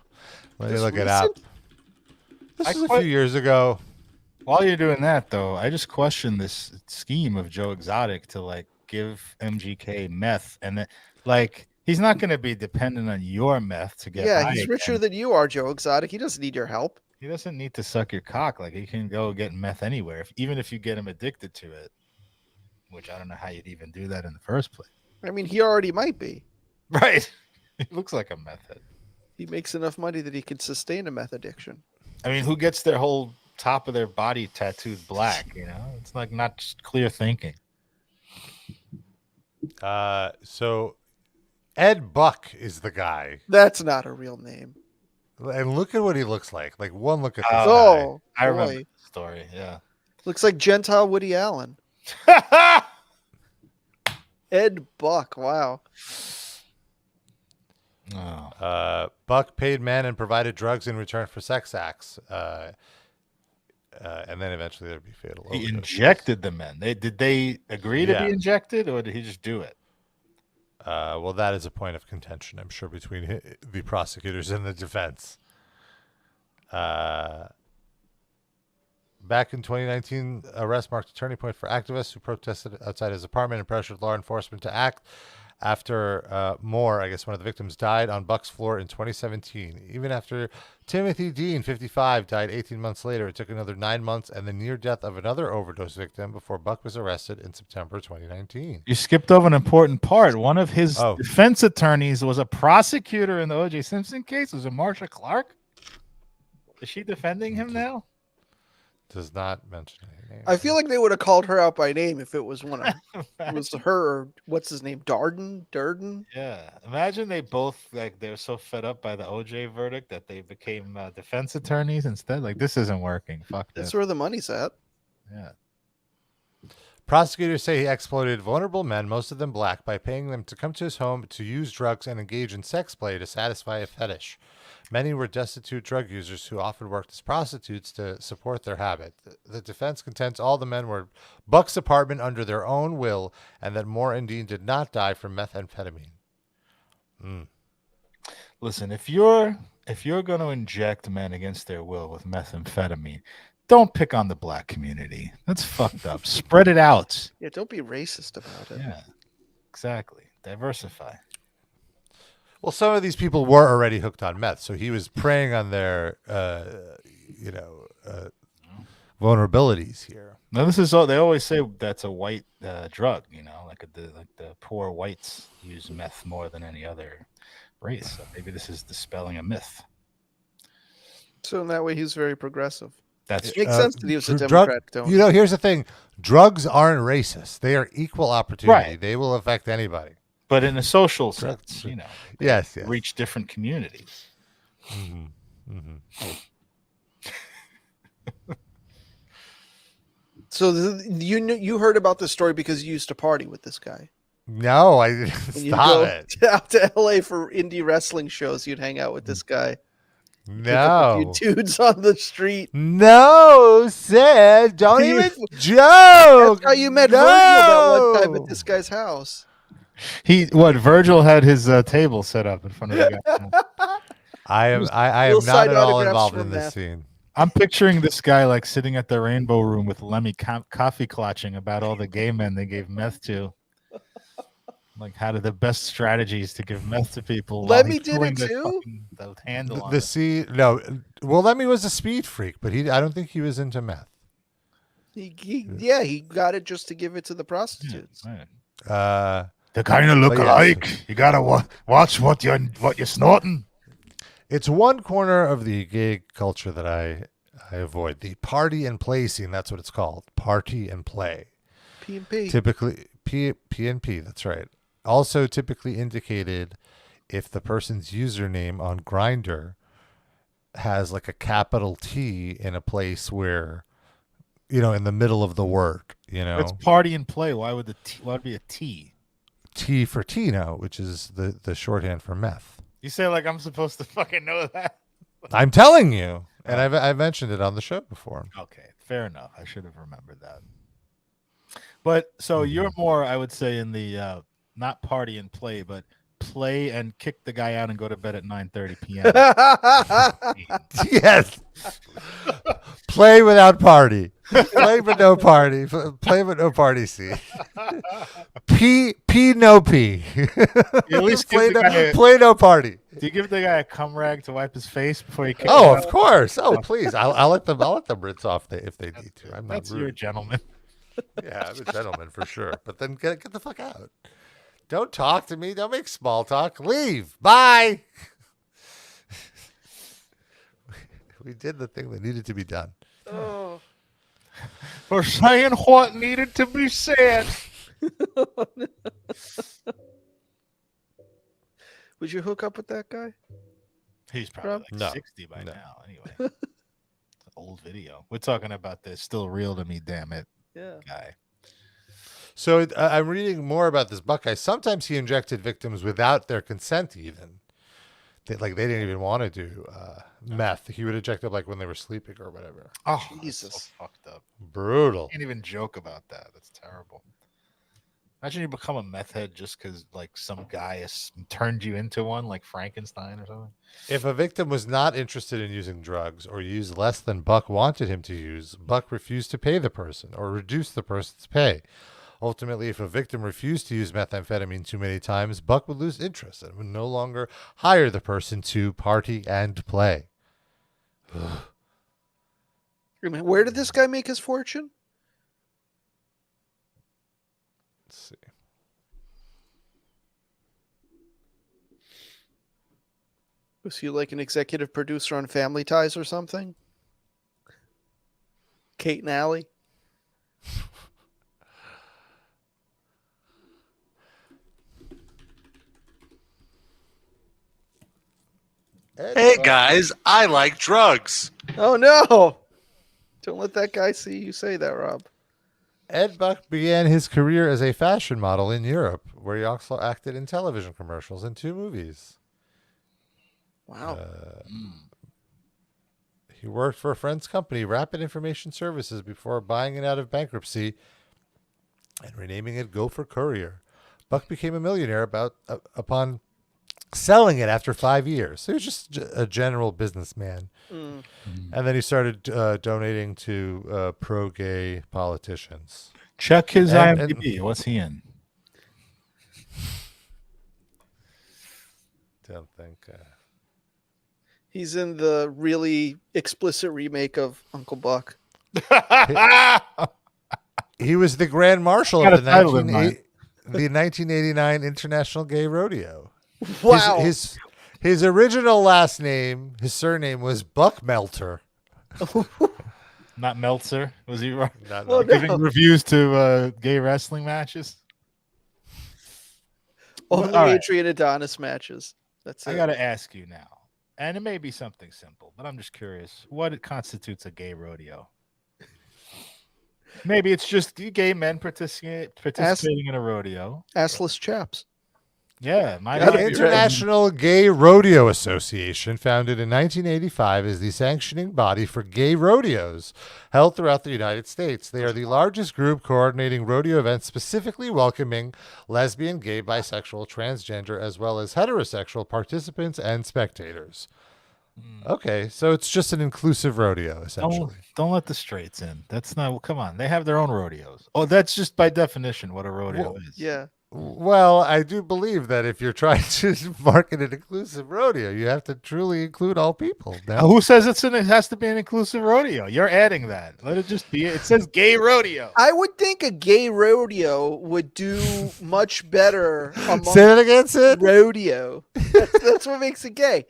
Let me look it up. This was a few years ago. While you're doing that, though, I just question this scheme of Joe Exotic to like give MGK meth, and then like. He's not going to be dependent on your meth to get. Yeah, he's richer than you are, Joe Exotic. He doesn't need your help. He doesn't need to suck your cock. Like he can go get meth anywhere, even if you get him addicted to it. Which I don't know how you'd even do that in the first place. I mean, he already might be. Right. He looks like a meth head. He makes enough money that he can sustain a meth addiction. I mean, who gets their whole top of their body tattooed black? You know, it's like not just clear thinking. So. Ed Buck is the guy. That's not a real name. And look at what he looks like. Like one look at this guy. I remember the story. Yeah. Looks like Gentile Woody Allen. Ed Buck. Wow. Oh. Buck paid men and provided drugs in return for sex acts. And then eventually there'd be fatal overdoses. He injected the men. Did they agree to be injected, or did he just do it? Well, that is a point of contention, I'm sure, between the prosecutors and the defense. Back in 2019, arrest marked a turning point for activists who protested outside his apartment and pressured law enforcement to act after Moore, I guess one of the victims, died on Buck's floor in 2017. Even after Timothy Dean, 55, died 18 months later, it took another 9 months and the near death of another overdose victim before Buck was arrested in September 2019. You skipped over an important part. One of his defense attorneys was a prosecutor in the O.J. Simpson case. Was it Marsha Clark? Is she defending him now? Does not mention any name. I feel like they would have called her out by name if it was one of it was her or what's his name, Durden. Yeah, imagine they both they're so fed up by the OJ verdict that they became defense attorneys instead. Like, this isn't working. Fuck this. That's where the money's at. Yeah. Prosecutors say he exploited vulnerable men, most of them black, by paying them to come to his home to use drugs and engage in sex play to satisfy a fetish. Many were destitute drug users who often worked as prostitutes to support their habit. The defense contends all the men were Buck's apartment under their own will, and that Moore and Dean did not die from methamphetamine. Listen, if you're going to inject men against their will with methamphetamine, don't pick on the black community. That's fucked up. Spread it out. Yeah, don't be racist about it. Yeah, exactly. Diversify. Well, some of these people were already hooked on meth, so he was preying on their, vulnerabilities here. Now this is all they always say that's a white drug, like the poor whites use meth more than any other race. So maybe this is dispelling a myth. So in that way, he's very progressive. That's It makes sense that he was a drug, Democratic donor. here's the thing: drugs aren't racist; they are equal opportunity. Right. They will affect anybody. But in a social Drugs- sense, they Yes. reach different communities. Mm-hmm. Mm-hmm. So you heard about this story because you used to party with this guy. No, I didn't. When you Stop go it. out to LA for indie wrestling shows, you'd hang out with this guy. Pick up a No. few dudes on the street. No, Sid, don't You- even joke. That's how you met Virgil that one time at this guy's house. Virgil had his table set up in front of the guy. I am We'll not sign at all autographs involved from in this Matt. scene. I'm picturing this guy like sitting at the Rainbow Room with Lemmy coffee clutching about all the gay men they gave meth to. Like how the best strategies to give meth to people. while Lemmy he's did pulling it the too? the handle on The it. scene, no. Well, Lemmy was a speed freak, but I don't think he was into meth. He got it just to give it to the prostitutes. Right. They kind of look But yes. alike. You gotta watch what you're snorting. It's one corner of the gay culture that I avoid. The party and play scene, that's what it's called. Party and play. P&P. Typically, P&P, that's right. Also typically indicated if the person's username on Grindr has like a capital T in a place where, in the middle of the word, It's party and play. Why would why would it be a T? T for Tino, which is the shorthand for meth. You say like I'm supposed to fucking know that? I'm telling you. And I've mentioned it on the show before. Okay, fair enough. I should have remembered that. But so you're more, I would say, in the not party and play, but play and kick the guy out and go to bed at 9:30 p.m. Yes. Play without party. Play but no party. Play but no party scene. P no P. At least play give the guy play no party. Do you give the guy a cum rag to wipe his face before he kicks Oh, him of out? course. Oh, please. I'll let them rinse off if they need to. I'm not That's your rude. gentleman. Yeah, I'm a gentleman for sure. But then get the fuck out. Don't talk to me. Don't make small talk. Leave. Bye. We did the thing that needed to be done. Oh. For saying what needed to be said. Would you hook up with that guy? He's probably Rob? like No. 60 by No. now. Anyway, it's an old video. We're talking about this still real to me, damn it, Yeah. guy. So I'm reading more about this Buckeye. Sometimes he injected victims without their consent, even. They didn't even want to do meth. He would inject them like when they were sleeping or whatever. Oh, Jesus. Jesus, so fucked up. Brutal. Can't even joke about that. That's terrible. Imagine you become a meth head just because like some guy has turned you into one, like Frankenstein or something. If a victim was not interested in using drugs or used less than Buck wanted him to use, Buck refused to pay the person or reduce the person's pay. Ultimately, if a victim refused to use methamphetamine too many times, Buck would lose interest and would no longer hire the person to party and play. Where did this guy make his fortune? Let's see. Was he like an executive producer on Family Ties or something? Kate and Allie? Hey guys, I like drugs. Oh no! Don't let that guy see you say that, Rob. Ed Buck began his career as a fashion model in Europe, where he also acted in television commercials and 2 movies. Wow. He worked for a friend's company, Rapid Information Services, before buying it out of bankruptcy and renaming it Gopher Courier. Buck became a millionaire upon selling it after 5 years. So he was just a general businessman. Mm. And then he started donating to pro-gay politicians. Check his And- IMDb. What's he in? Don't think. He's in the really explicit remake of Uncle Buck. He was the Grand Marshal Got of a the title in mind. 1989 International Gay Rodeo. Wow. His original last name, his surname was Buckmelter. Not Meltzer. Was he right? Not Oh, Melter. Giving reviews to gay wrestling matches? Only All right. Adrian Adonis matches. That's it. I got to ask you now, and it may be something simple, but I'm just curious. What constitutes a gay rodeo? Maybe it's just gay men participating in a rodeo. Assless chaps. Yeah, The International Gay Rodeo Association, founded in 1985, is the sanctioning body for gay rodeos held throughout the United States. They are the largest group coordinating rodeo events, specifically welcoming lesbian, gay, bisexual, transgender, as well as heterosexual participants and spectators. Okay, so it's just an inclusive rodeo, essentially. Don't let the straights in. That's not. Come on, they have their own rodeos. Oh, that's just by definition what a rodeo is. Yeah. Well, I do believe that if you're trying to market an inclusive rodeo, you have to truly include all people. Now, Who says it has to be an inclusive rodeo? You're adding that. Let it just be. It says gay rodeo. I would think a gay rodeo would do much better among say that again, Sid? rodeo. That's what makes it gay.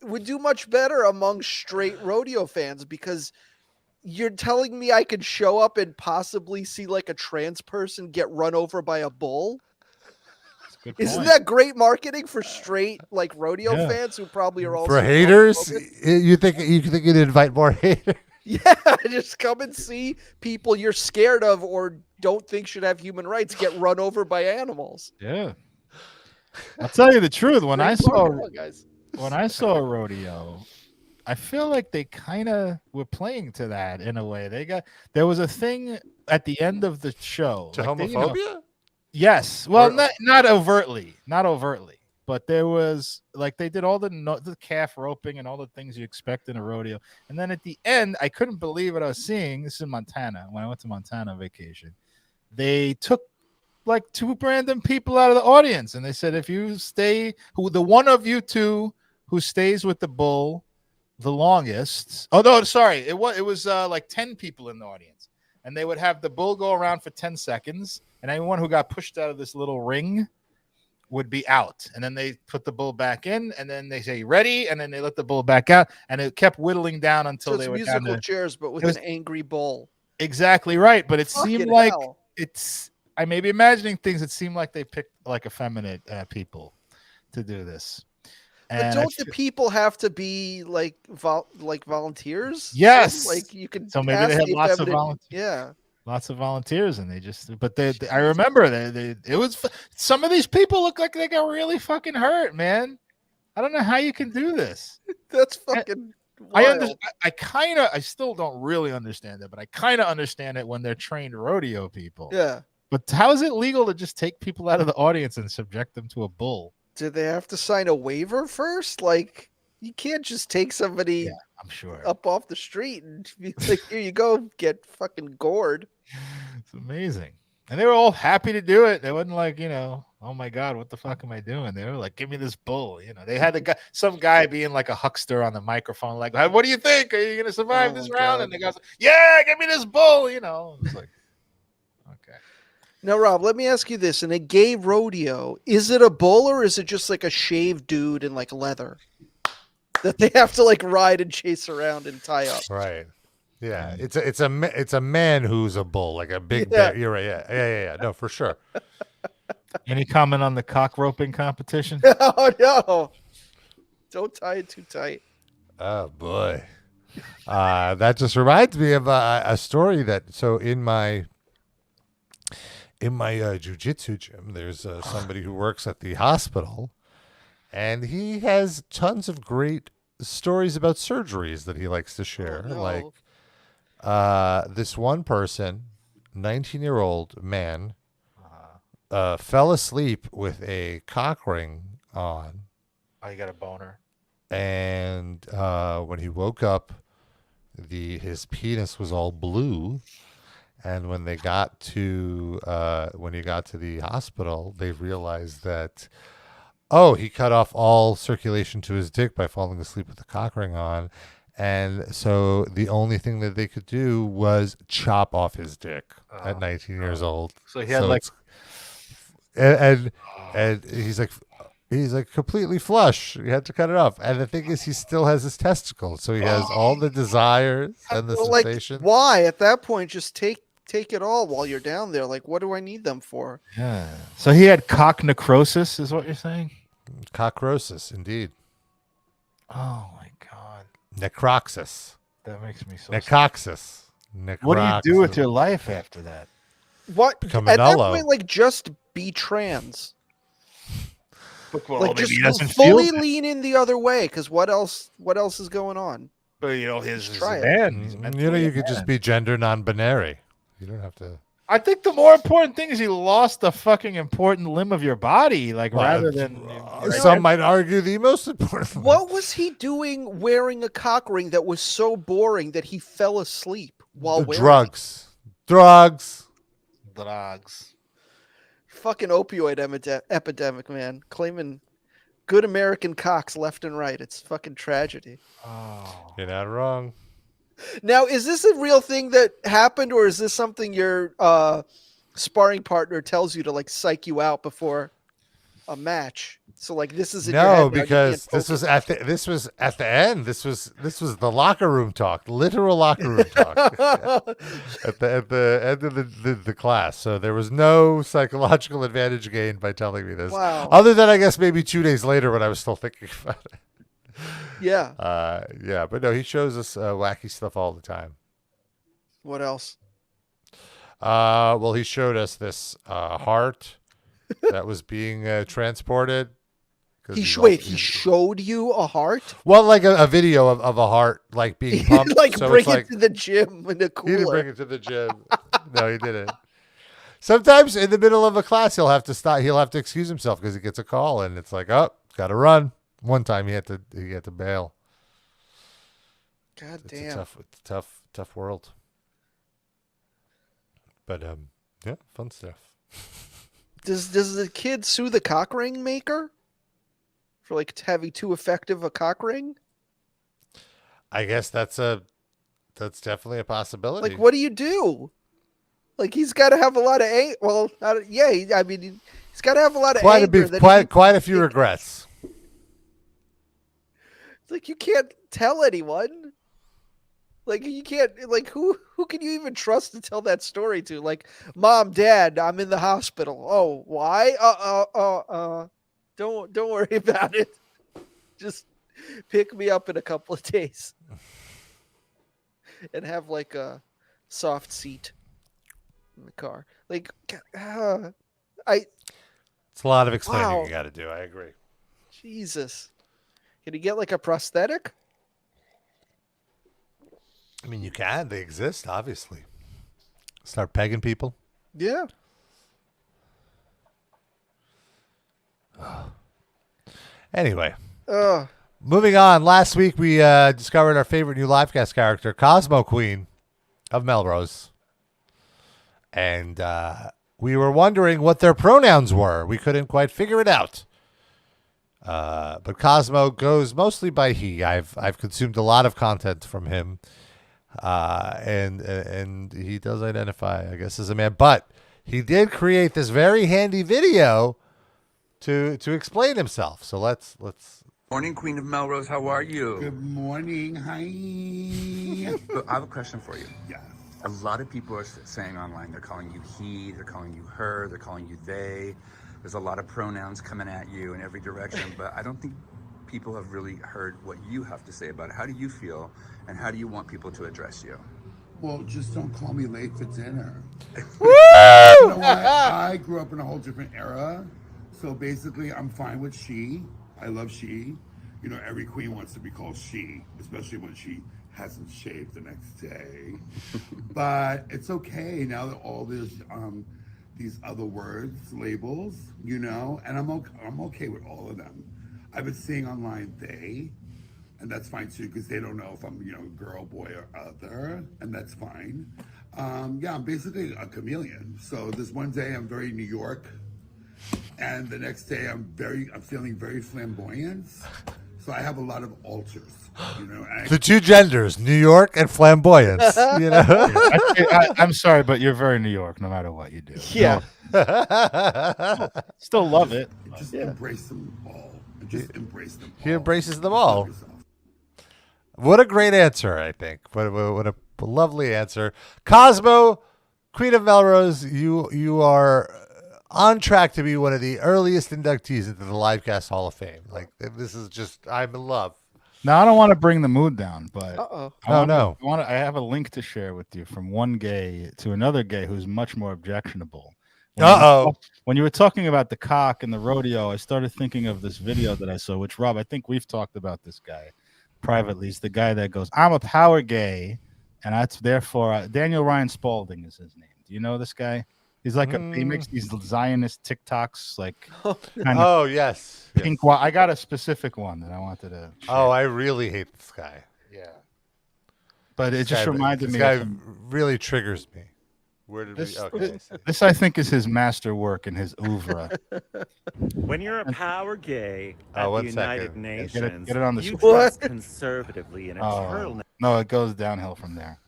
Would do much better among straight rodeo fans because you're telling me I could show up and possibly see like a trans person get run over by a bull? Isn't that great marketing for straight like rodeo fans who probably are also for haters? You think you'd invite more haters? Yeah, just come and see people you're scared of or don't think should have human rights get run over by animals. Yeah. I'll tell you the truth. When I saw guys. When I saw a rodeo, I feel like they kind of were playing to that in a way. There was a thing at the end of the show. To like homophobia? Yes. Well, not overtly, but there was like they did all the calf roping and all the things you expect in a rodeo. And then at the end, I couldn't believe what I was seeing. This is in Montana. When I went to Montana on vacation, they took like two random people out of the audience, and they said, if you stay, the one of you two who stays with the bull the longest. Oh no, sorry, it was like 10 people in the audience, and they would have the bull go around for 10 seconds, and anyone who got pushed out of this little ring would be out. And then they put the bull back in, and then they say ready, and then they let the bull back out, and it kept whittling down until they were musical down to, chairs, but with an angry bull. Exactly right, but it seemed like hell. I may be imagining things. It seemed like they picked like effeminate people to do this. But don't the people have to be like volunteers? Yes, like you could. So maybe they have lots of volunteers. Yeah, lots of volunteers, and they just. But I remember it was some of these people look like they got really fucking hurt, man. I don't know how you can do this. That's fucking. Wild. I still don't really understand it, but I kind of understand it when they're trained rodeo people. Yeah. But how is it legal to just take people out of the audience and subject them to a bull? Did they have to sign a waiver first? Like, you can't just take somebody I'm sure up off the street and be like, here you go, get fucking gored. It's amazing. And they were all happy to do it. They wasn't like, oh my God, what the fuck am I doing? They were like, give me this bull. They had some guy being like a huckster on the microphone, like, what do you think? Are you going to survive this round? God. And the guy's like, yeah, give me this bull. It's like, okay. Now, Rob, let me ask you this. In a gay rodeo, is it a bull or is it just like a shaved dude in like leather that they have to like ride and chase around and tie up? Right. Yeah. It's a man who's a bull, like a big bear. You're right. Yeah. No, for sure. Any comment on the cock roping competition? Oh, no. Don't tie it too tight. Oh, boy. That just reminds me of a story so in my jiu-jitsu gym, there's somebody who works at the hospital, and he has tons of great stories about surgeries that he likes to share. Oh, no. Like this one person, 19-year-old man, fell asleep with a cock ring on. Oh, you got a boner. And when he woke up, his penis was all blue. And when he got to the hospital, they realized that, he cut off all circulation to his dick by falling asleep with the cock ring on. And so the only thing that they could do was chop off his dick at 19 years old. So he had like, and he's like completely flush. He had to cut it off. And the thing is, he still has his testicles, so he has all the desires and the sensations. Why at that point just take it all while you're down there? Like, what do I need them for? yeah. So he had cock necrosis, is what you're saying? Cockrosis, indeed. Oh my god, Necroxis. that makes me so. Necoxis. What do you do with your life after that? What Become a at that nullo. point? Like, just be trans. Well, Like, maybe just he doesn't fully feel that. lean in the other way. Because what else is going on? But his try a it. man. He's meant to be You a could just man. be gender non-binary. You don't have to. I think the more important thing is you lost a fucking important limb of your body, like rather than. Some might argue the most important. What was he doing wearing a cock ring that was so boring that he fell asleep while wearing Drugs. Drugs. Fucking opioid epidemic, man. Claiming good American cocks left and right. It's fucking tragedy. Oh. You're not wrong. Now, is this a real thing that happened, or is this something your sparring partner tells you to like psych you out before a match? So like this is in your head now, No, you because can't this was focus. at the end. This was the locker room talk, literal locker room talk at the end of the class. So there was no psychological advantage gained by telling me this. Wow. Other than I guess maybe 2 days later when I was still thinking about it. Yeah. Yeah, but no, he shows us wacky stuff all the time. What else? Well, he showed us this heart that was being transported. He showed you a heart? Well, like a video of a heart like being pumped. Like so bring it's like, it to the gym in the cooler. he didn't bring it to the gym. No, he didn't. Sometimes in the middle of a class, he'll have to stop. He'll have to excuse himself because he gets a call, and it's like, oh, got to run. One time he had to bail. God It's damn. a tough world. But yeah, fun stuff. Does the kid sue the cock ring maker for like having too effective a cock ring? I guess that's definitely a possibility. Like, what do you do? Like, he's got to have a lot of he's got to have a lot of quite a few regrets. It's like you can't tell anyone. Like you can't. Like who can you even trust to tell that story to? Like, Mom, Dad, I'm in the hospital. Oh, why? Don't worry about it. Just pick me up in a couple of days and have like a soft seat in the car. Like, It's a lot of explaining Wow. you got to do. I agree. Jesus. Can you get like a prosthetic? I mean, you can. They exist, obviously. Start pegging people. Yeah. Anyway, Ugh. moving on. Last week we discovered our favorite new Livecast character, Cosmo Queen of Melrose, and we were wondering what their pronouns were. We couldn't quite figure it out. But Cosmo goes mostly by he. I've consumed a lot of content from him, and he does identify, I guess, as a man. But he did create this very handy video to explain himself. So let's. Morning, Queen of Melrose. How are you? Good morning. Hi. Look, I have a question for you. Yes. A lot of people are saying online, they're calling you he, they're calling you her, they're calling you they. There's a lot of pronouns coming at you in every direction, but I don't think people have really heard what you have to say about it. How do you feel, and how do you want people to address you? Well, just don't call me late for dinner. You know what? I grew up in a whole different era. So basically, I'm fine with she. I love she. You know, every queen wants to be called she, especially when she hasn't shaved the next day. But it's okay now that all these other words, labels, you know, and I'm okay with all of them. I've been seeing online they, and that's fine too, because they don't know if I'm, you know, girl, boy, or other, and that's fine. Yeah, I'm basically a chameleon. So this one day I'm very New York, and the next day I'm feeling very flamboyant. So So I have a lot of alters. You know, The two genders, New York and flamboyance. You know. I'm sorry, but you're very New York, no matter what you do. Yeah. Still love it. Just embrace them all. Just embrace them all. He embraces them Just love all. yourself. What a great answer, I think. What a lovely answer. Cosmo, Queen of Melrose, you are on track to be one of the earliest inductees into the Livecast Hall of Fame. Like, this is just, I'm in love. Now, I don't want to bring the mood down, but no. I have a link to share with you from one gay to another gay who's much more objectionable. When you were talking about the cock and the rodeo, I started thinking of this video that I saw, which, Rob, I think we've talked about this guy privately. He's the guy that goes, "I'm a power gay," and that's therefore Daniel Ryan Spalding is his name. Do you know this guy? He's like he makes these Zionist TikToks, like yes. pink. Yes. I got a specific one that I wanted to share. I really hate this guy. Yeah, but it just reminded me. This guy really triggers me. Where did this, we? Okay. This I think is his master work and his oeuvre. When you're a power gay at the United Nations, get it on the you dress conservatively in a turtleneck. No, it goes downhill from there.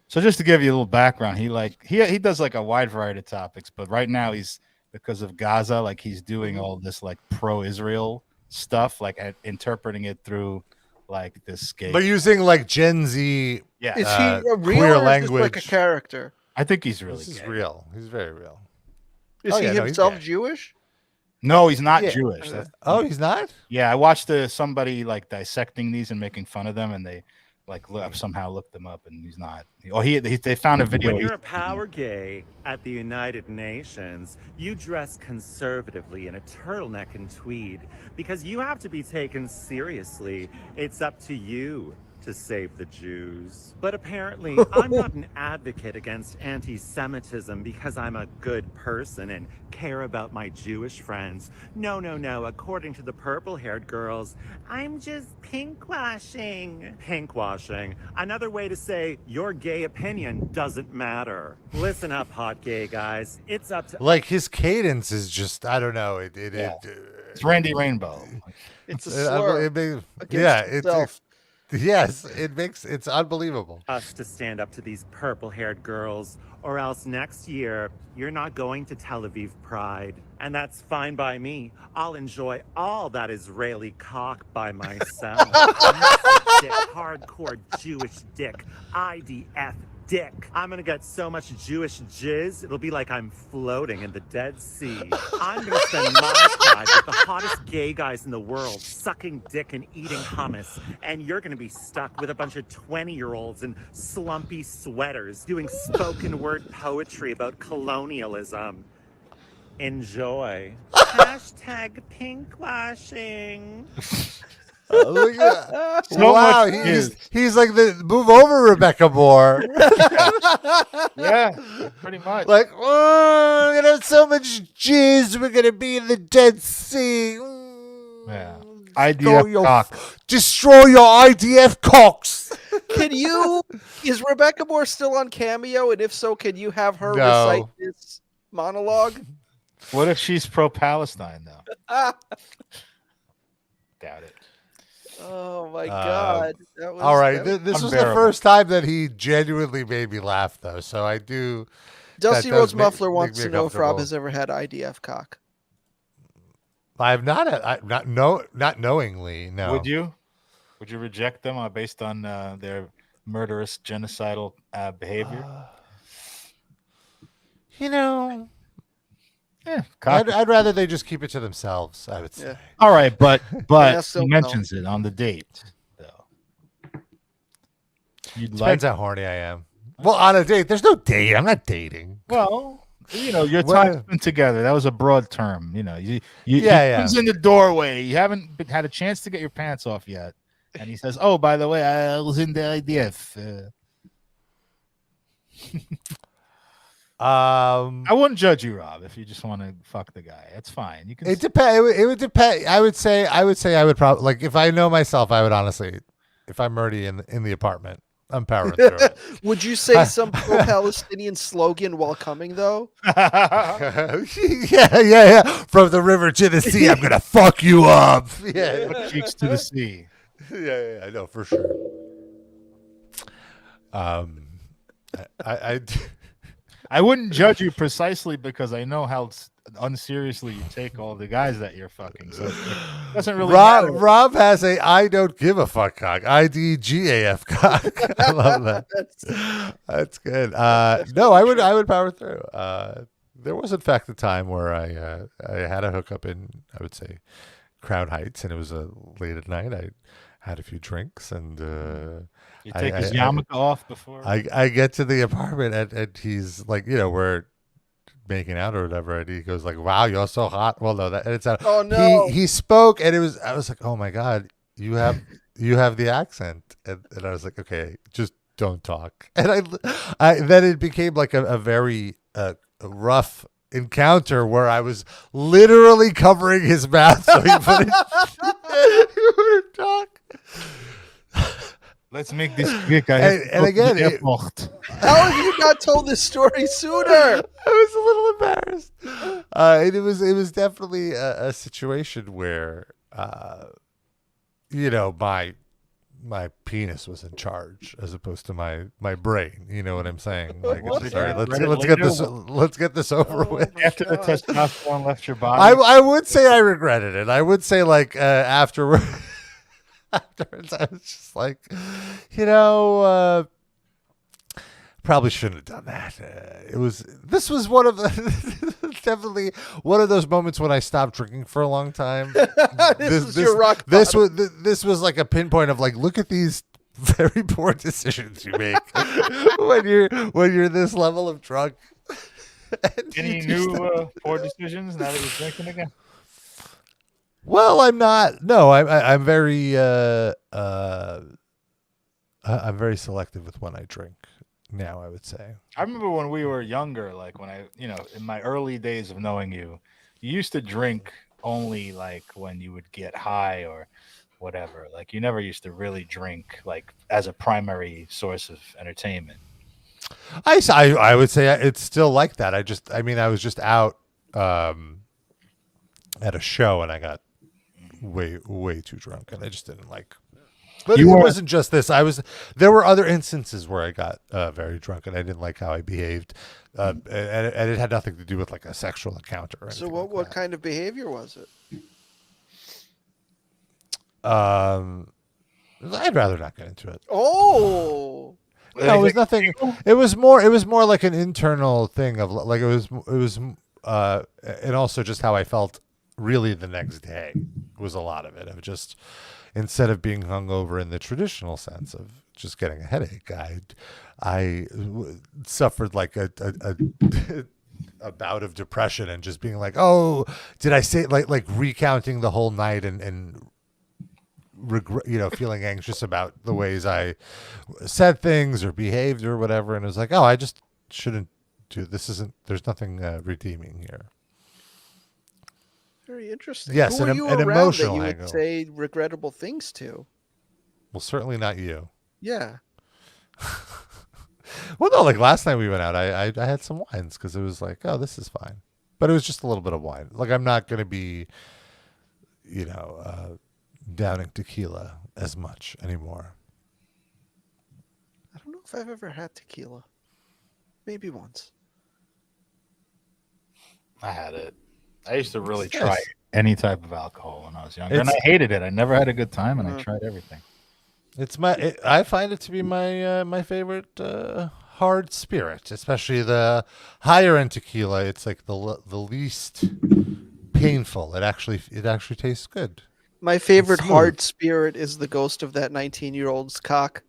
So just to give you a little background, he does like a wide variety of topics, but right now he's, because of Gaza, like he's doing all this like pro-Israel stuff, like interpreting it through like this gay. But using like Gen Z, Is he a real queer or language, is this like a character? I think he's really. This is real. He's very real. Is he himself Jewish? No, he's not Jewish. He's not? Yeah, I watched somebody like dissecting these and making fun of them, and they like somehow looked them up, and he's not. They found a video. When you're a power gay at the United Nations, you dress conservatively in a turtleneck and tweed because you have to be taken seriously. It's up to you to save the Jews. But apparently, I'm not an advocate against anti-Semitism because I'm a good person and care about my Jewish friends. No. According to the purple-haired girls, I'm just pinkwashing. Pinkwashing. Another way to say your gay opinion doesn't matter. Listen up, hot gay guys. It's up to... Like, his cadence is just, I don't know. It's Randy Rainbow. It's a slur. Yes, it's unbelievable. Us to stand up to these purple-haired girls, or else next year you're not going to Tel Aviv Pride, and that's fine by me. I'll enjoy all that Israeli cock by myself. Dick, hardcore Jewish dick, IDF dick. I'm gonna get so much Jewish jizz, it'll be like I'm floating in the Dead Sea. I'm gonna spend my pride with the hottest gay guys in the world, sucking dick and eating hummus, and you're gonna be stuck with a bunch of 20-year-olds in slumpy sweaters doing spoken word poetry about colonialism. Enjoy. Hashtag pinkwashing. Look at that. Wow, he's like move over, Rebecca Moore. Yeah, pretty much. Like, we're gonna have so much jizz, we're gonna be in the Dead Sea. Yeah. IDF cock. Destroy your IDF cocks. Is Rebecca Moore still on Cameo? And if so, can you have her recite this monologue? What if she's pro-Palestine though? Doubt it. Oh my God! All right, this was the first time that he genuinely made me laugh, though. So I do. Dusty Rhodes Muffler wants to know if Rob has ever had IDF cock. I have not. Not knowingly. No. Would you? Would you reject them based on their murderous, genocidal behavior? Yeah, I'd rather they just keep it to themselves. I would say. Yeah. All right, but he mentions it on the date, though. Depends how horny I am. Well, on a date, there's no date. I'm not dating. Well, your time spent together. That was a broad term. He comes in the doorway. You haven't had a chance to get your pants off yet, and he says, "Oh, by the way, I was in the IDF." I wouldn't judge you, Rob, if you just want to fuck the guy. That's fine. You can. It depends. It would depend. I would say I would probably, like, if I know myself, I would honestly, if I'm already in the apartment, I'm powering through it. Would you say some pro-Palestinian slogan while coming, though? yeah. From the river to the sea, I'm gonna fuck you up. Yeah, Cheeks to the sea. yeah, I know for sure. I wouldn't judge you precisely because I know how unseriously you take all the guys that you're fucking. So it doesn't really matter. Rob has a I don't give a fuck cock. IDGAF cock. I love that. That's good. No, I would power through. There was in fact a time where I had a hookup in, I would say, Crown Heights, and it was late at night. I had a few drinks, and you take his yarmulke off before. I get to the apartment, and he's like, we're making out or whatever, and he goes like, "Wow, you're so hot." Well, no, it's not. Oh no. He spoke, and I was like, "Oh my god, you have the accent," and I was like, "Okay, just don't talk." And I then it became like a very rough encounter where I was literally covering his mouth so he wouldn't talk. Let's make this quick. And again, how have you not told this story sooner? I was a little embarrassed. And it was definitely a situation where, my penis was in charge as opposed to my brain. You know what I'm saying? Like, sorry, let's get this over with. After the testosterone left your body, I would say I regretted it. I would say like afterwards, I was just like, probably shouldn't have done that. This was one of the definitely one of those moments when I stopped drinking for a long time. This was your rock bottom. This was like a pinpoint of like, look at these very poor decisions you make when you're this level of drunk. Any new poor decisions now that you're drinking again? Well, I'm not. No, I'm very I'm very selective with when I drink. Now, I would say. I remember when we were younger, like when in my early days of knowing you, you used to drink only like when you would get high or whatever. Like you never used to really drink like as a primary source of entertainment. I would say it's still like that. I was just out at a show and I got way too drunk and I just didn't like. But it wasn't just this. There were other instances where I got very drunk and I didn't like how I behaved, and it had nothing to do with like a sexual encounter. So what kind of behavior was it? I'd rather not get into it. Oh. No, it was nothing. It was more like an internal thing of like it was, and also just how I felt really the next day was a lot of it. Of just instead of being hungover in the traditional sense of just getting a headache, I suffered like a bout of depression and just being like, oh, did I say like recounting the whole night and regret, feeling anxious about the ways I said things or behaved or whatever. And it was like, oh, I just shouldn't do this. There's nothing redeeming here. Very interesting. Yes, Who an you emotional that you hangover. would say regrettable things to? Well, certainly not you. Yeah. Well, no, like last time we went out, I had some wines because it was like, oh, this is fine. But it was just a little bit of wine. Like I'm not going to be, downing tequila as much anymore. I don't know if I've ever had tequila. Maybe once. I had it. I used to really try any type of alcohol when I was younger, and I hated it. I never had a good time, and I tried everything. I find it to be my favorite hard spirit, especially the higher end tequila. It's like the least painful. It actually tastes good. My favorite hard spirit is the ghost of that 19-year-old's cock.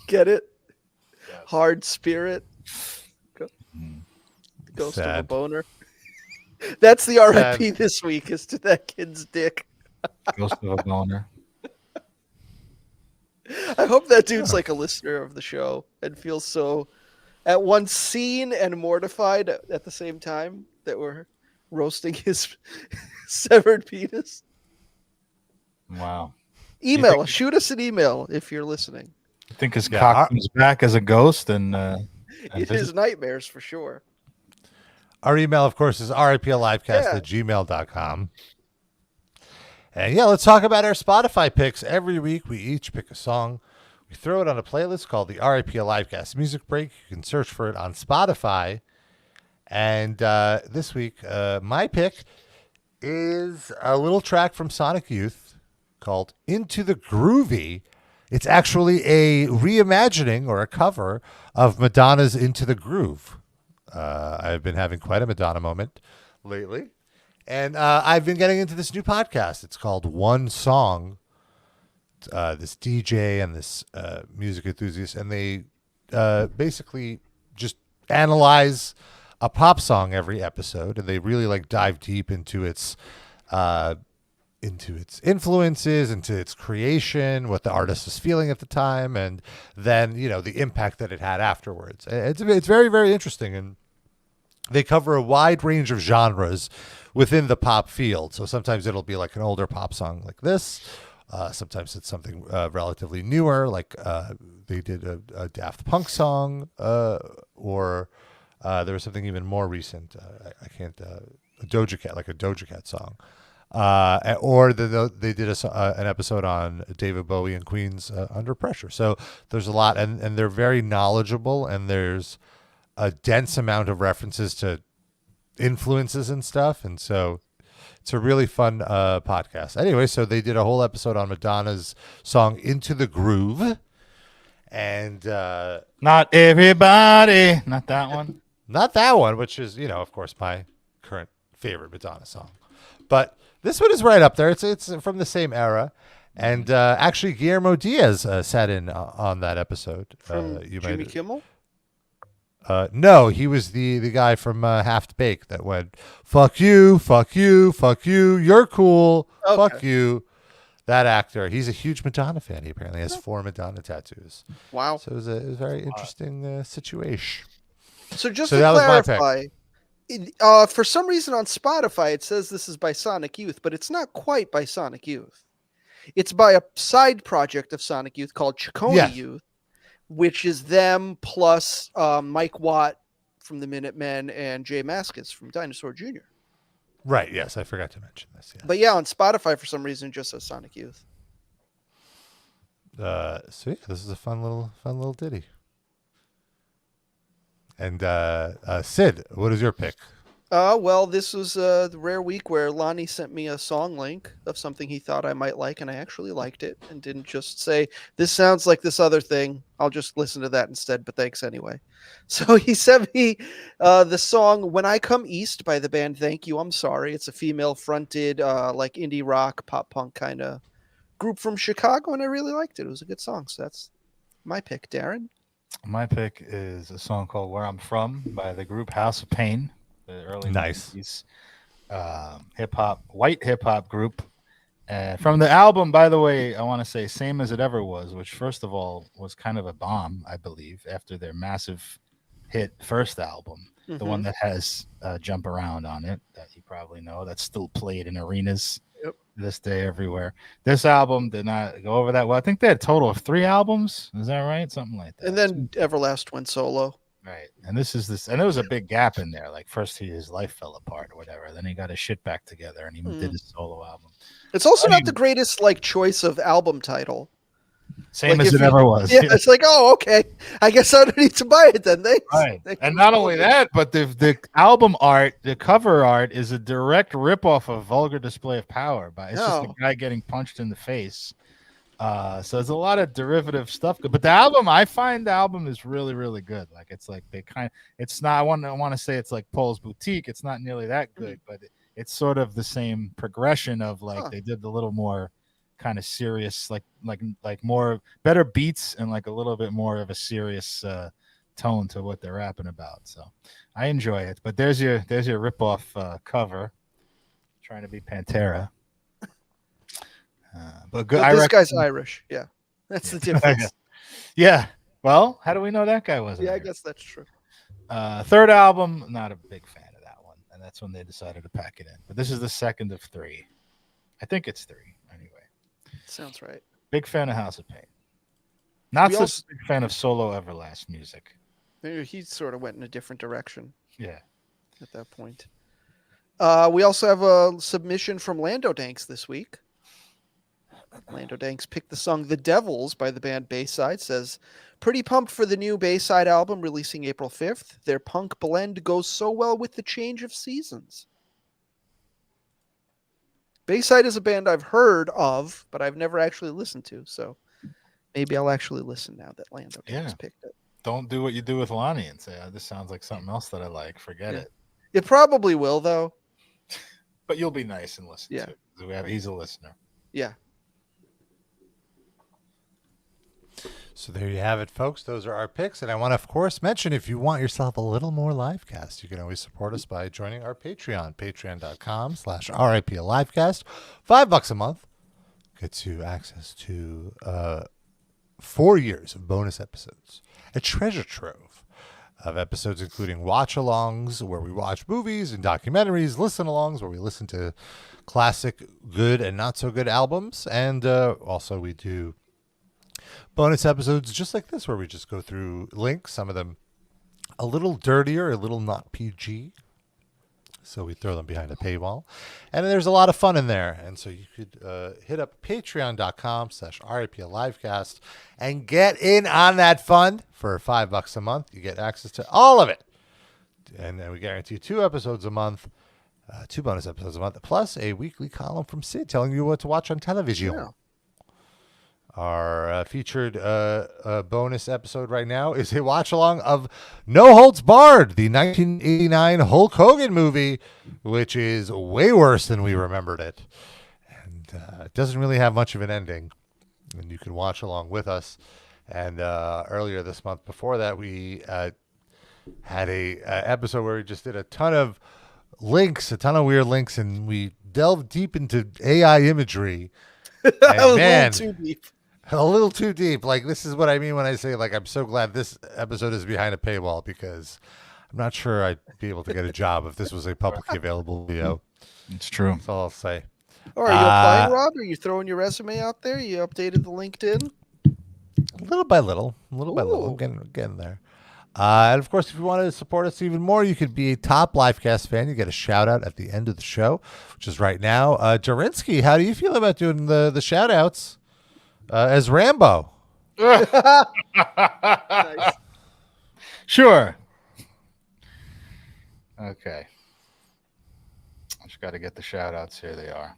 Get it? Yes. Hard spirit. The ghost of a boner. That's the RIP this week, is to that kid's dick. Ghost of a boner. I hope that dude's like a listener of the show and feels so at once seen and mortified at the same time that we're roasting his severed penis. Wow. Shoot us an email if you're listening. I think his cock comes back as a ghost and in his nightmares for sure. Our email, of course, is riplivecast@gmail.com. And yeah, let's talk about our Spotify picks. Every week, we each pick a song. We throw it on a playlist called the RIPL Livecast Music Break. You can search for it on Spotify. And this week, my pick is a little track from Sonic Youth called Into the Groovy. It's actually a reimagining or a cover of Madonna's Into the Groove. I've been having quite a Madonna moment lately. And I've been getting into this new podcast. It's called One Song. This DJ and this music enthusiast, and they basically just analyze a pop song every episode, and they really like dive deep into its influences, into its creation, what the artist was feeling at the time, and then the impact that it had afterwards. It's very, very interesting, and they cover a wide range of genres within the pop field. So sometimes it'll be like an older pop song like this. Sometimes it's something relatively newer, like they did a Daft Punk song, or there was something even more recent. I can't a Doja Cat song, or they did an episode on David Bowie and Queen's Under Pressure. So there's a lot, and they're very knowledgeable, and there's a dense amount of references to influences and stuff, and so it's a really fun podcast. Anyway, so they did a whole episode on Madonna's song Into the Groove, and not everybody, not that one, which is of course my current favorite Madonna song, but this one is right up there. It's from the same era, and actually Guillermo Diaz sat in on that episode. From Jimmy Kimmel. No, he was the guy from Half Baked that went, fuck you, you're cool, okay. Fuck you. That actor, he's a huge Madonna fan. He apparently has 4 Madonna tattoos. Wow. So it was a very interesting situation. So just to clarify, for some reason on Spotify, it says this is by Sonic Youth, but it's not quite by Sonic Youth. It's by a side project of Sonic Youth called Chicone Youth, which is them plus Mike Watt from the Minutemen and Jay Mascis from Dinosaur Jr. Right, yes, I forgot to mention this. Yeah. But yeah, on Spotify, for some reason, it just says Sonic Youth. So yeah, this is a fun little ditty. And Sid, what is your pick? Well, this was the rare week where Lonnie sent me a song link of something he thought I might like, and I actually liked it and didn't just say, this sounds like this other thing. I'll just listen to that instead, but thanks anyway. So he sent me the song When I Come East by the band Thank You, I'm Sorry. It's a female-fronted, like indie rock, pop-punk kind of group from Chicago, and I really liked it. It was a good song, so that's my pick. Darren? My pick is a song called Where I'm From by the group House of Pain. The early 90s white hip hop group. From the album, by the way, I want to say Same as It Ever Was, which first of all was kind of a bomb, I believe, after their massive hit first album, the one that has Jump Around on it, that you probably know, that's still played in arenas this day everywhere. This album did not go over that well. I think they had a total of 3 albums. Is that right? Something like that. And then Everlast went solo. Right. And and there was a big gap in there. Like first his life fell apart or whatever. Then he got his shit back together and he did his solo album. It's also not the greatest choice of album title. Same as it ever was. Yeah, it's like, oh, okay. I guess I don't need to buy it then. Right. And not only that, but the album art, the cover art is a direct ripoff of Vulgar Display of Power. It's just a guy getting punched in the face. So there's a lot of derivative stuff, but I find the album is really, really good. Like it's like it's not. I want to say it's like Paul's Boutique. It's not nearly that good, but it's sort of the same progression of they did a little more kind of serious, like more better beats and like a little bit more of a serious tone to what they're rapping about. So I enjoy it. But there's your ripoff cover, trying to be Pantera. But good. This guy's Irish. Yeah, that's the difference. Yeah. Well, how do we know that guy wasn't? Yeah, Irish? I guess that's true. Third album, not a big fan of that one, and that's when they decided to pack it in. But this is the second of 3. I think it's 3 anyway. Sounds right. Big fan of House of Pain. Not We such also- a big fan of solo Everlast music. He sort of went in a different direction. Yeah. At that point. We also have a submission from Lando Danks this week. Lando Danks picked the song The Devils by the band Bayside. Says, pretty pumped for the new Bayside album releasing April 5th. Their punk blend goes so well with the change of seasons. Bayside is a band I've heard of, but I've never actually listened to. So maybe I'll actually listen now that Lando Danks picked it. Don't do what you do with Lonnie and say, this sounds like something else that I like. Forget it. It probably will, though. But you'll be nice and listen to it. He's a listener. Yeah. So there you have it, folks. Those are our picks. And I want to, of course, mention if you want yourself a little more Livecast, you can always support us by joining our Patreon, patreon.com/RIPLivecast. $5 a month gets you access to 4 years of bonus episodes, a treasure trove of episodes, including watch-alongs where we watch movies and documentaries, listen-alongs where we listen to classic good and not-so-good albums, and also we do bonus episodes just like this where we just go through links, some of them a little dirtier, a little not PG. So we throw them behind a paywall. And there's a lot of fun in there. And so you could hit up patreon.com/RIPLivecast and get in on that fun for $5 a month. You get access to all of it. And we guarantee 2 episodes a month, 2 bonus episodes a month, plus a weekly column from Sid telling you what to watch on television. Yeah. Our featured bonus episode right now is a watch-along of No Holds Barred, the 1989 Hulk Hogan movie, which is way worse than we remembered it. And it doesn't really have much of an ending. And you can watch along with us. And earlier this month, before that, we had a episode where we just did a ton of weird links, and we delved deep into AI imagery. And a little too deep. A little too deep. Like, this is what I mean when I say, like, I'm so glad this episode is behind a paywall, because I'm not sure I'd be able to get a job if this was a publicly available video. It's true. That's all I'll say. Or are you applying, Rob? Are you throwing your resume out there? You updated the LinkedIn? Little by little. Getting there. And, of course, if you want to support us even more, you could be a top Livecast fan. You get a shout-out at the end of the show, which is right now. Dorinsky, how do you feel about doing the shout-outs? As Rambo. Nice. Sure. Okay. I just got to get the shout outs. Here they are.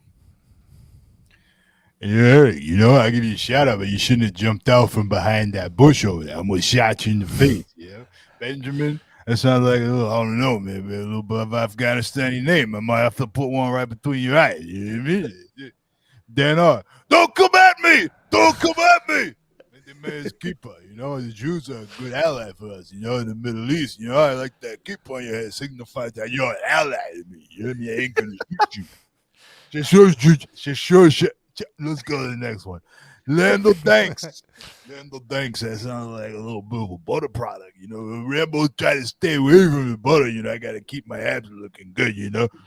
Yeah, I give you a shout out, but you shouldn't have jumped out from behind that bush over there. I almost shot you in the face. Benjamin, that sounds like I don't know, maybe a little bit of Afghanistani name. I might have to put one right between your eyes. You know what I mean? Dan don't come at me! Don't come at me! The man's keeper, the Jews are a good ally for us, in the Middle East. I like that keep on your head signifies that you're an ally to me. You know what I mean? I ain't gonna shoot you. Let's go to the next one. Lando Danks. That sounds like a little bit of a butter product. Rambo try to stay away from the butter. I got to keep my abs looking good.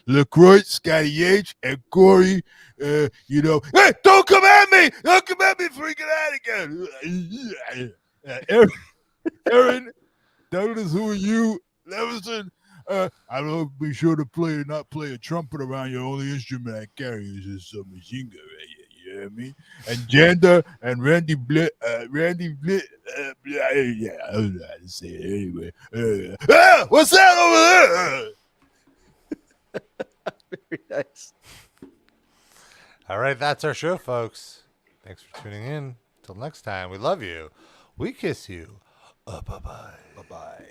LaCroix, Scotty H, and Corey. Hey, don't come at me! Don't come at me before you get out again. Aaron, Douglas, who are you? Levinson. I don't be sure to not play a trumpet around your only instrument I carry is just a machine gun right here. You know what I mean? And Janda and Randy Blitt, yeah, I don't know how to say it anyway. What's that over there? Very nice. All right, that's our show, folks. Thanks for tuning in. Till next time, we love you. We kiss you. Bye-bye. Bye-bye.